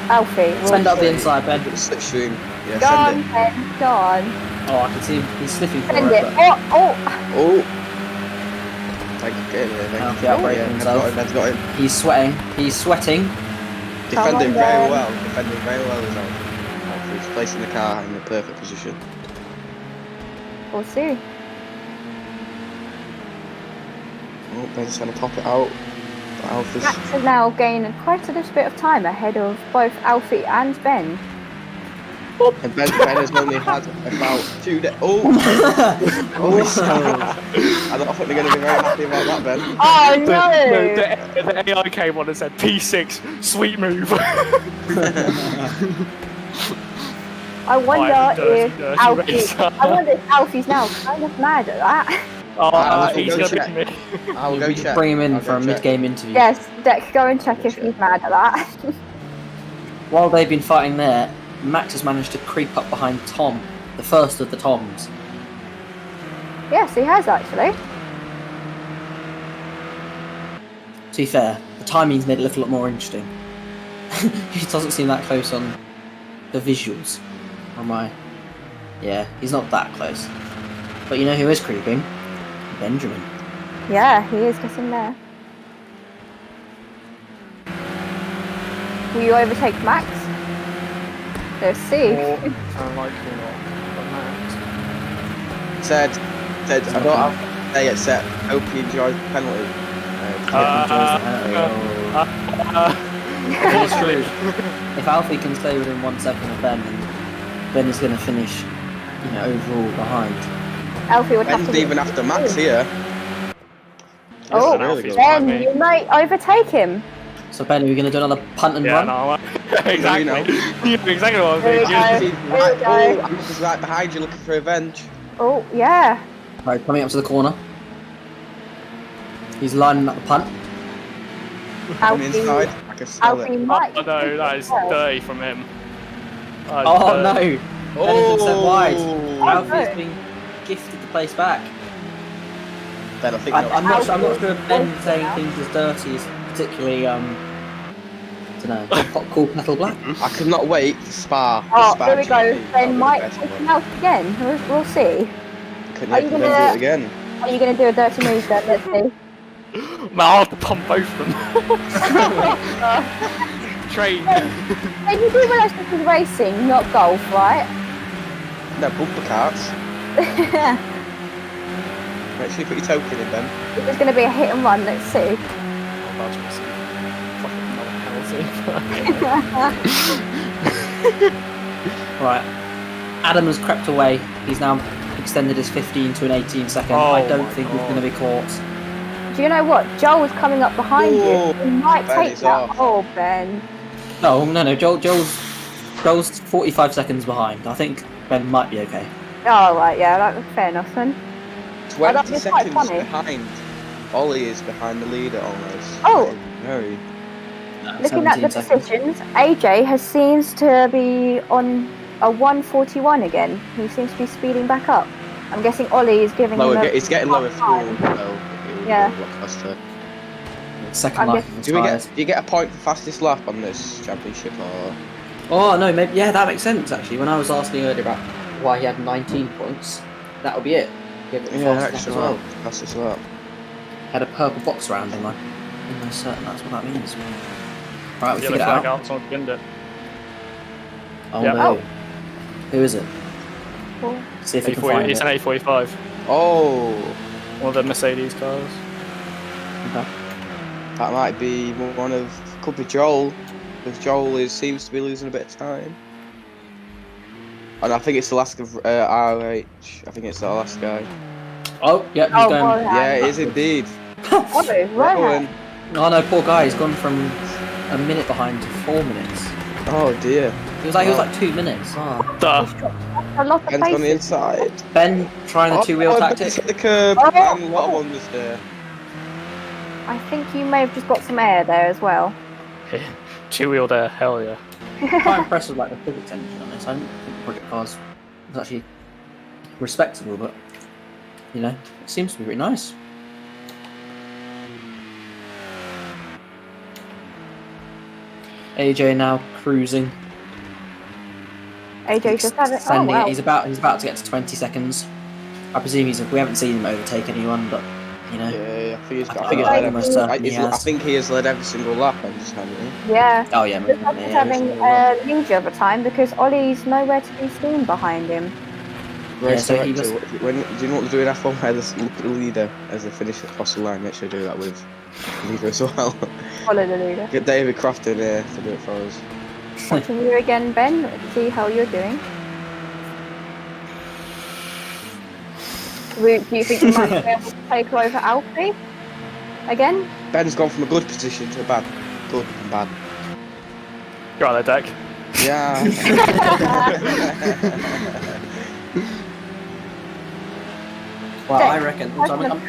Alfie? Send up the inside, Ben. Slipstream. Yeah, Go on, send it. Ben. Go on. Oh, I can see him. He's sniffing for Send it. it. But Oh. Oh. Thank you, get in there, thank Alfie you. outbreaking Yeah, himself. Ben's got him. he's sweating. He's sweating. Defending Come on, very Ben. well. Defending very well as well. Alfie's placing the car in the perfect position. We'll see. Oh, Ben's trying to pop it out. But Alfie's... Max has now gained quite a little bit of time ahead of both Alfie and Ben. And Ben has only had about 2 days. Oh! Oh, I don't think they're going to be very happy about that, Ben. Oh The, no! the AI came on and said P6, sweet move. I wonder dirty, if dirty Alfie. racer. I wonder if Alfie's now kind of mad at that. Oh, will he's go gonna check. be me. I'll go We should check. bring him in I'll for go a check. mid-game interview. Yes, Deck, go and check if he's mad at that. While they've been fighting there, Max has managed to creep up behind Tom, the first of the Toms. Yes, he has actually. To be fair, the timing's made it look a lot more interesting. He doesn't seem that close on the visuals. Or am I? Yeah, he's not that close. But you know who is creeping? Benjamin. Yeah, he is getting there. Will you overtake Max? Let's see. Or, unlikely not. But Max. Said, I don't have they get set. Hope you enjoy the penalty. It's true. If Alfie can stay within 1 second of Ben, then Ben is going to finish, overall behind. Alfie would have Ben's to. even after Max here. Oh, Yes, really Alfie's good. behind Ben, me. you might overtake him. So Ben, are we going to do another punt and Yeah, run? no, exactly. You You know exactly what I was There we thinking. go. Right, There we go. Max is right behind you looking for revenge. Oh, yeah. Right, coming up to the corner. He's lining up the punt. On the inside, I can smell Alfie it. might. Oh no, that is dirty from him. That is Oh dirty. no! Ben has been sent wide. Oh, Alfie's been gifted the place back. Ben, I think I'm not sure if Ben Alfie- saying things as dirty is particularly, don't know, hot, cool, metal black. I cannot wait to spar. Oh, Spar there we go. GP. That'll Ben be the might best take one. him out again. We'll see. Can Are you you do gonna- it again? Are you going to do a dirty move then? Let's see. Man, I'll have to pump both of them. Train. Hey, you do realise this is racing, not golf, right? No, bumper carts. Make sure you put your token in, Ben. This is going to be a hit and run. Let's see. I'm about to receive fucking another penalty. Right. Adam has crept away. He's now extended his 15 to an 18 second. Oh I don't my think he's God. going to be caught. Do you know what? Joel is coming up behind Oh, you. He might Ben take is that. off. Oh, Ben. No. Joel's 45 seconds behind. I think Ben might be okay. Oh, right, yeah, that's fair enough then. 20 that'd be quite seconds funny. behind. Ollie is behind the leader almost. Oh. Very. Looking at the 17 seconds. positions, AJ seems to be on a 141 again. He seems to be speeding back up. I'm guessing Ollie is giving Lower, him a it's getting lower fuel, time. so it will Yeah. be a lot faster. Second I'm life just- of Do the we tyres. get? Do you get a point for fastest lap on this championship or? Oh no, maybe yeah, that makes sense actually. When I was asking earlier about why he had 19 points, that would be it. Give it the Yeah, fastest extra lap as lap. well. Fastest lap. Had a purple box around him. I'm almost certain that's what that means. Right, we Yellow figured it flag out. out, someone's pinned it. Oh Yep. no. Oh. Who is it? Cool. See if we can A40, find it's it. an A45. Oh, One of the Mercedes cars. Okay. that might be one of. Could be Joel, because Joel seems to be losing a bit of time. And I think it's the last of RH. I think it's the last guy. Oh, yep, he's Oh, going. well, Yeah, it is indeed. Oh, Rohan. Rowan. Oh no, poor guy. He's gone from a minute behind to 4 minutes. Oh dear. He was like 2 minutes. Oh. Duh. A lot of Ben's on the faces. inside. Ben trying the two-wheel Oh, tactic. Ben's hit the curb, Oh, and a lot of oh. wonders there. I think you may have just got some air there as well. Two-wheel there, hell yeah. Quite impressed with like the physics engine on this. I didn't think the Project Cars was actually respectable, but you know, it seems to be really nice. AJ now cruising. AJ just had it. Oh, Extending wow. it. He's about to get to 20 seconds. I presume we haven't seen him overtake anyone, but you know. Yeah, I think he's. I I think think, I'm he's almost led, certain he I has. think he has led every single lap on this time. Yeah. Oh yeah, He's maybe, having lead over time because Ollie's nowhere to be seen behind him. Race so he director, when do you know what to do in F1 where they look at the leader as they finish across the line? Make sure you do that with the leader as well. Follow the leader. Get David Crofton here to do it for us. Watching you again, Ben. Let's see how you're doing. Do you think you might be able to take over Alfie again? Ben's gone from a good position to a bad. Good and bad. You're on there, Deck. Yeah. Well, Deck, I reckon. So I'm gonna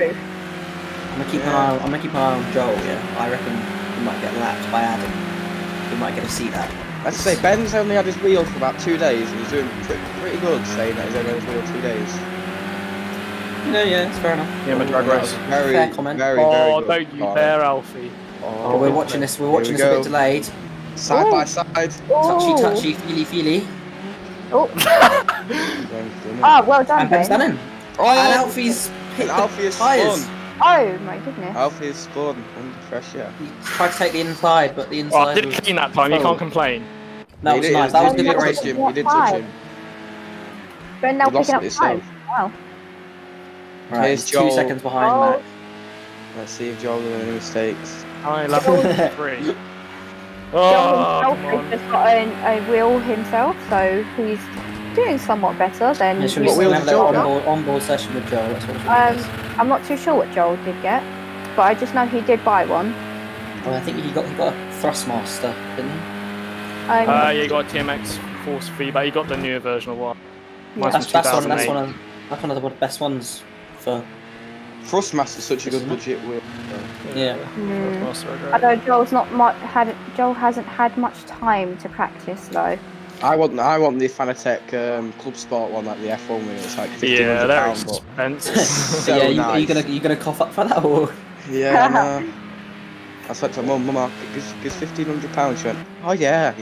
keep an eye. I'm gonna keep an eye on Joel. Yeah, I reckon he might get lapped by Adam. We might get to see that. Let's say Ben's only had his wheel for about 2 days and he's doing pretty good saying that he's only had his wheel 2 days. Yeah, it's fair enough. Yeah, I'm a drag That was race. very, Fair comment. very, Oh, very good. don't you dare, Alfie. Oh, we're watching this. We're watching this we a go. bit delayed. Side by side. Touchy, feely. Oh, oh, well done, And Ben's Ben. done in. Oh, And Alfie's hit and the Alfie is tyres. spun. Oh my goodness. Alfie is spun under pressure. He tried to take the inside, but the Oh, inside I did was... clean that time, you Oh. can't complain. That He was did- nice. That was he good didn't race. touch him. He didn't touch him. Ben now He lost picking up it time. himself. Wow. Right, Here's he's Joel. 2 seconds behind Oh. Matt. Let's see if Joel doing any mistakes. I love 3. Joel Oh, come himself on. has just got a wheel himself, so he's doing somewhat better than. Yeah, should What we wheel have did a Joel little get? on-board session with Joel? That's what it is. I'm not too sure what Joel did get, but I just know he did buy one. Well, I think he got a Thrustmaster, didn't he? Yeah, you got a TMX Force feedback, you got the newer version of what? Mine's from That's one 2008. of the best ones for. Thrustmaster's such a good Isn't it? budget wheel. Yeah. Although Joel hasn't had much time to practice though. I want the Fanatec Club Sport one, like the F1 wheel. It's like Yeah, they're £1,500, but expensive. so yeah, nice. are you gonna cough up for that or? Yeah, I know. I said to Mum, gives £1,500. She went, oh yeah.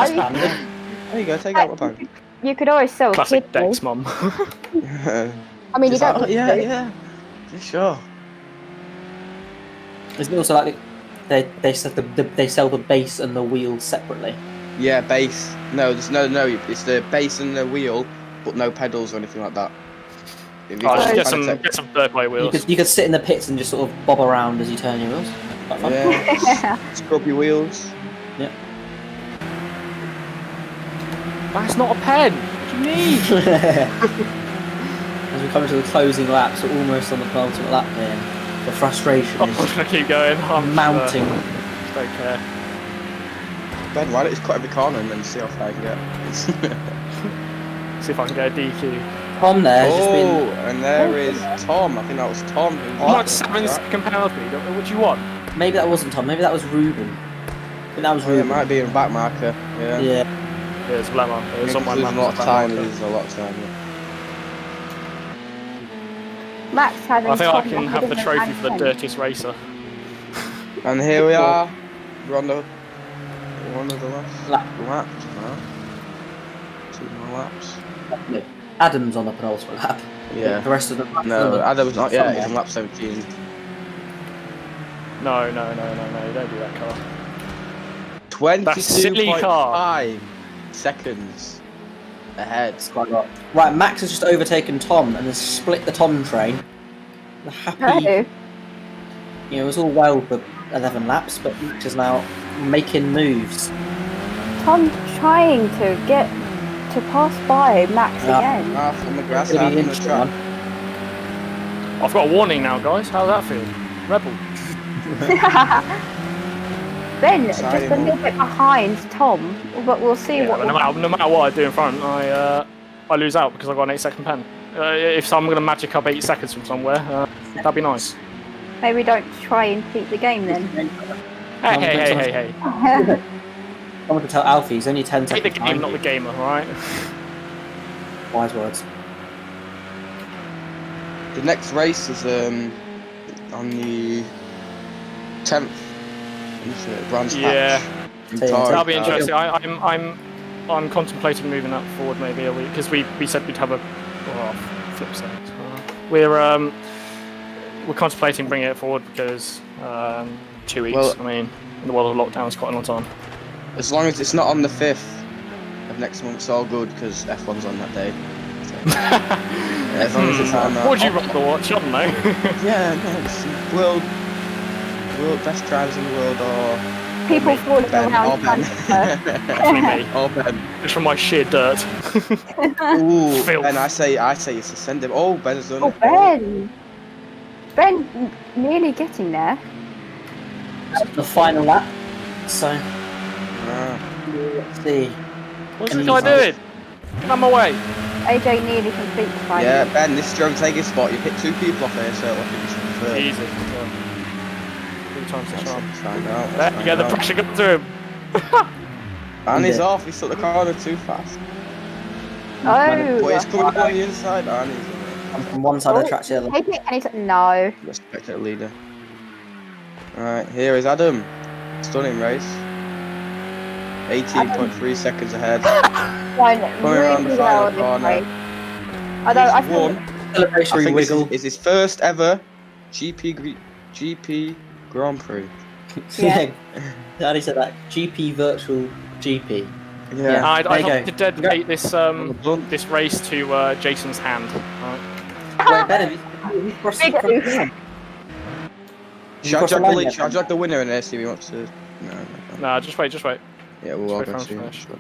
Standard. There you go, take out my bank. You could always sell Classic kidney. Dex, mum. I mean, you She's like, don't. oh, yeah, sure. Isn't it also like they sell the base and the wheel separately? Yeah, bass. No, there's no. It's the bass and the wheel, but no pedals or anything like that. If you Oh, got just Fanatec- get some third-way wheels. You could sit in the pits and just sort of bob around as you turn your wheels. Quite fun. Yeah, scrub your wheels. That's not a pen! What do you mean? As we come to the closing laps, we're almost on the penultimate lap here. The frustration I'm is gonna keep going. I'm mounting. Don't care. Ben, why don't you just cut every corner and then see how far you can get? See if I can get a DQ. Tom there has just Oh, been. and there is Tom. I think that was Tom. Who I'm like was 7-second penalty. What do you want? Maybe that wasn't Tom. Maybe that was Ruben. I think that was Oh, it Ruben. might be a back marker. Yeah. Yeah. There's Lemma. There's on my There's map. a lot of time. There's a lot of time. Yeah. Max having. I think I Tom can have the ahead of trophy him for the and dirtiest racer. And here we are. We're on the one of the last laps now. 2 more laps. No, Adam's on the penultimate lap. Yeah. The rest of them. No, Adam's not. Yeah, he's on somewhere. lap 17. No, you don't do that, car. That silly car. 22.5 seconds ahead. It's quite a lot. Right, Max has just overtaken Tom and has split the Tom train. The happy. No. You know, it was all well for 11 laps, but Max is now making moves. Tom's trying to get to pass by Max again. Half on the grass, It's gonna half be on the interesting track. I've got a warning now, guys. How's that feel? Rebel. Ben, just Exciting a little bit behind Tom, but we'll see Yeah, what. but no matter what I do in front, I lose out because I've got an 8-second pen. If I'm going to magic up 8 seconds from somewhere, that'd be nice. Maybe don't try and beat the game then. Hey. I want to tell Alfie he's only 10 Take the seconds game, behind not the you. gamer, alright? Wise words. The next race is on the 10th. Isn't it? Brands Yeah. Hatch. That'll be interesting. I'm contemplating moving that forward maybe a week because we said we'd have a flip side. We're contemplating bringing it forward because 2 weeks. Well, I mean, in the world of lockdown, it's quite a long time. As long as it's not on the 5th of next month, it's all good because F1's on that day. So, yeah, as long as it's not on that. What would you rather watch? I don't know. Yeah, no, it's world best drivers in the world or People falling Ben, around. or Ben. Definitely me. Or Ben. Just from my sheer dirt. Ooh, Filth. Ben, I say you should send him. Oh, Ben's done Oh, it. Ben! Ben nearly getting there. The final lap. So, Ah. let's see. What's Any this guy doing? Get out of my way. AJ nearly completes the final. Yeah, Ben, this is your overtaking spot. You've hit 2 people off here, so I think you should be third. Easy. 3 times the charm. Let's find out. There you go, the pressure got to him. And he's Yeah. off. He took the corner too fast. Oh! But he's coming down the inside, and he's I'm from one side of the track to the other. Take it and he's no. respected leader. Alright, here is Adam. Stunning race. 18.3 seconds ahead. Going Coming around the really well in final this corner. race. Although I He's feel won. I Celebratory think wiggle. this is his first ever GP Grand Prix. Yeah. I already said that. GP virtual GP. Yeah. I'd There you like go. to dedicate this race to Jason's hand. Right. Wait, Ben, have you crossed Big the oof. line? Should I drag the winner in there, see if he wants to... No. Nah, just wait. Yeah, we'll all Just go wait see. for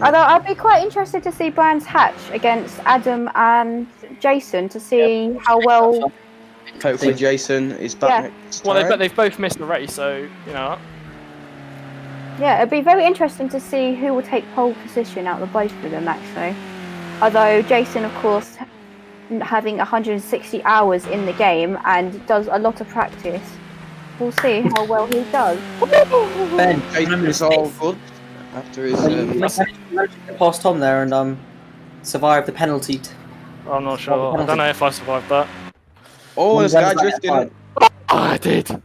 Although I'd be quite interested to see Brands Hatch against Adam and Jason to see how well. Hopefully Jason is back next Well, time. they've both missed the race, so you know. Yeah, it'd be very interesting to see who will take pole position out of the both of them, actually. Although Jason, of course, having 160 hours in the game and does a lot of practice, we'll see how well he does. Ben, Jason is all good after his... you managed to get past Tom there and survive the penalty. I'm not sure. I don't know if I survived that. Oh, there's a guy When's that drifting. at? Oh, I did.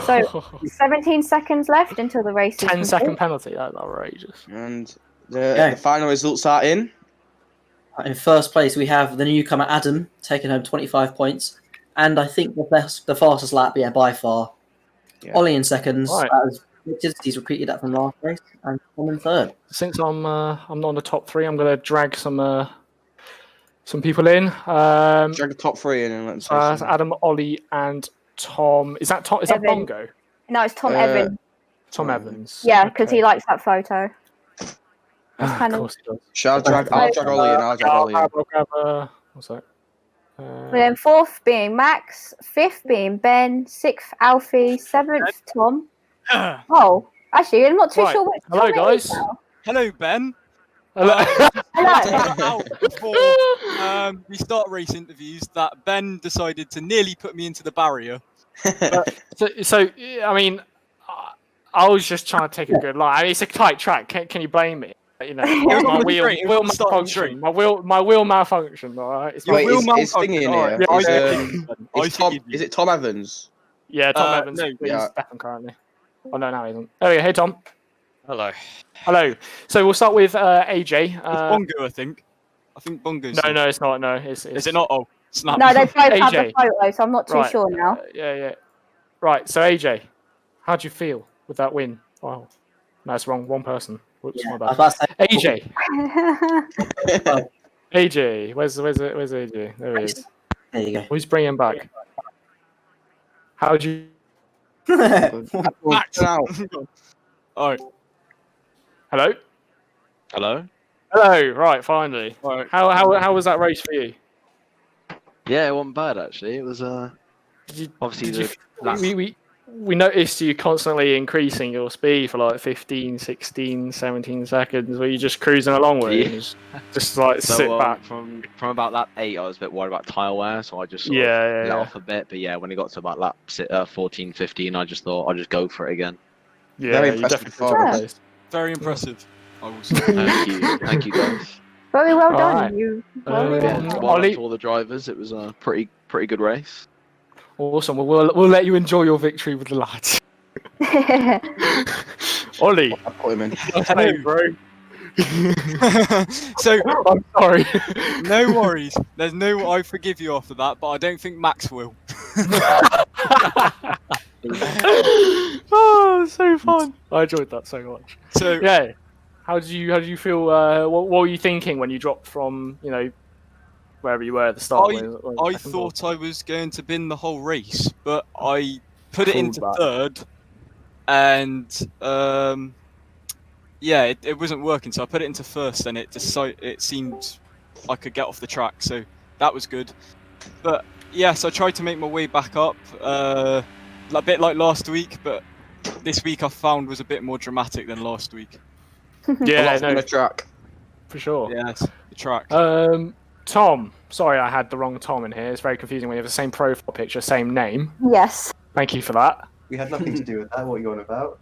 So 17 seconds left until the race is 10-second penalty. That's outrageous. And the final results are in. In first place, we have the newcomer Adam taking home 25 points, and I think the fastest lap, by far. Yeah. Ollie in seconds, Right. as Richards, he's repeated that from last race, and Tom in third. Since I'm not in the top 3, I'm gonna drag some people in. Drag the top 3 in and let them say Adam, Ollie, and Tom. Is that Tom? Is that Evan. Bongo? No, it's Tom Evans. Tom Evans. Yeah, because Okay. he likes that photo. Ah, kind of of- course he does. I'll drag Ollie in. I'll drag Ollie in. I'll grab what's that? Then fourth being Max, fifth being Ben, sixth Alfie, seventh Tom. Oh, actually, I'm not too Right. sure which Hello, Tom it is guys. now. Hello, Ben. Hello. Hello. Out before we start race interviews, that Ben decided to nearly put me into the barrier. So I mean, I was just trying to take a good line. I mean, it's a tight track. Can you blame me? You know, was my on the wheel straight, it was on the starting malfunction. straight. My wheel malfunctioned. All right. It's Your Wait, wheel is thingy in malfunction, here? alright, yeah, Is, I is Tom Evans? Yeah, Tom Evans. no, He's yeah. Stefan currently. Oh no, he isn't. There we go. Hey Tom. Hello. Hello. So we'll start with AJ. It's Bongo, I think. I think Bongo's. No, it's not. No, it's Is it not? Oh, snap. No, they both have the AJ. photo, so I'm not too Right. sure now. Yeah. Right. So AJ, how do you feel with that win? Wow. No, it's wrong. One person. Whoops, Yeah, my I was bad. about to say, AJ. AJ. Where's AJ? There he is. there you go. Who's bringing him back? How do you? Max. Now. All right. Hello. Hello. Hello. Right. Finally. All right. How was that race for you? Yeah, it wasn't bad actually. It was Did you, obviously did you, the last. we noticed you constantly increasing your speed for like 15, 16, 17 seconds. Were you just cruising along with it? Yeah. Just like So sit back. from about lap 8, I was a bit worried about tyre wear, so I just sort Yeah, of yeah, let yeah. off a bit. But yeah, when it got to about lap 14, 15, I just thought I'd just go for it again. Yeah, Very you impressive definitely performance. took the Very impressive. I will say. Thank you guys. Very well All done. right. You Uh, very yeah. well done. Well done Ollie- to all the drivers. It was a pretty good race. Awesome. Well, we'll let you enjoy your victory with the lads. Ollie. I put him in. Hey, bro. So I'm sorry. no worries. There's no. I forgive you after that, but I don't think Max will. Oh, so fun. I enjoyed that so much. So Yeah. How did you feel? What were you thinking when you dropped from wherever you were at the start? I thought I was going to bin the whole race, but I put it into Pulled back. third, and yeah, it wasn't working. So I put it into first, and it seemed I could get off the track, so that was good. But yes, I tried to make my way back up, a bit like last week, but this week I found was a bit more dramatic than last week. Yeah, Lots on no, the track. for sure. Yes, the track. Tom, sorry, I had the wrong Tom in here. It's very confusing when you have the same profile picture, same name. Yes. Thank you for that. We had nothing to do with that. What are you on about?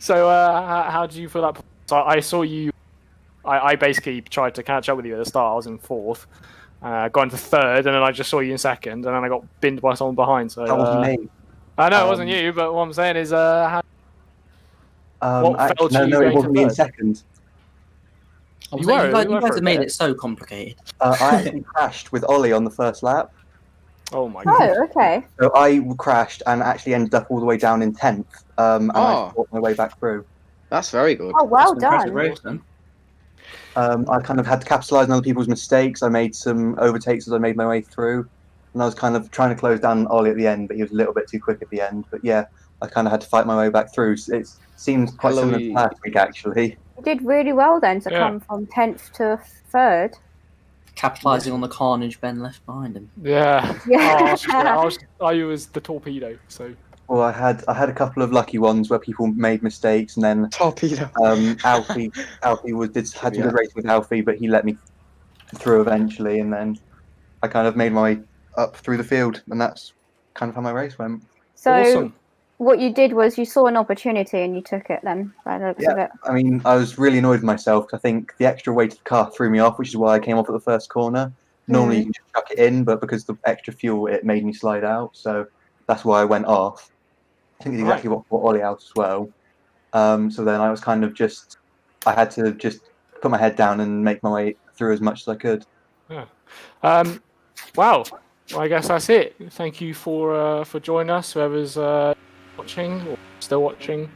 So, how do you feel that? So I saw you. I basically tried to catch up with you at the start. I was in fourth, got into third, and then I just saw you in second, and then I got binned by someone behind. So That wasn't me. I know it wasn't you, but what I'm saying is, how, what Actually, felt you no, going it wasn't to me in third? second. I'm You saying were- you guys, you were you guys for a have made bit. it so complicated. I actually crashed with Ollie on the first lap. Oh my god! Oh, okay. So I crashed and actually ended up all the way down in 10th. And I Oh. fought my way back through. That's very good. Oh, well That's an impressive done. race, then. I kind of had to capitalise on other people's mistakes. I made some overtakes as I made my way through. And I was kind of trying to close down Ollie at the end, but he was a little bit too quick at the end. But yeah, I kind of had to fight my way back through. So it seems quite Hello, similar to last week, actually. You did really well then to Yeah. come from 10th to 3rd. Capitalising on the carnage Ben left behind him. Yeah. Yeah. I was the torpedo. So Well, I had a couple of lucky ones where people made mistakes, and then Torpedo. Alfie had a good race with Alfie, but he let me through eventually, and then I kind of made my way up through the field, and that's kind of how my race went. So awesome. what you did was you saw an opportunity and you took it then, by the looks of it. I mean, I was really annoyed with myself 'cause I think the extra weight of the car threw me off, which is why I came off at the first corner. Normally you can just chuck it in, but because the extra fuel, it made me slide out, so that's why I went off. I think it's exactly what Ollie out as well. So then I was kind of I had to just put my head down and make my way through as much as I could. Wow. Well, I guess that's it. Thank you for joining us, whoever's watching or still watching.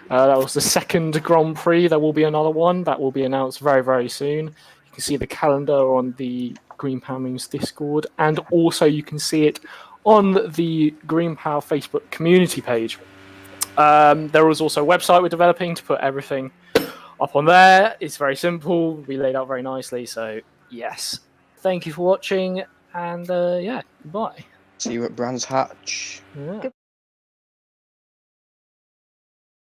That was the second Grand Prix. There will be another one that will be announced very, very soon. You can see the calendar on the Greenpower Moons Discord, and also you can see it on the Greenpower Facebook community page. There was also a website we're developing to put everything up on there. It's very simple. We laid out very nicely. So yes, thank you for watching, and yeah, goodbye. See you at Brands Hatch. Yeah.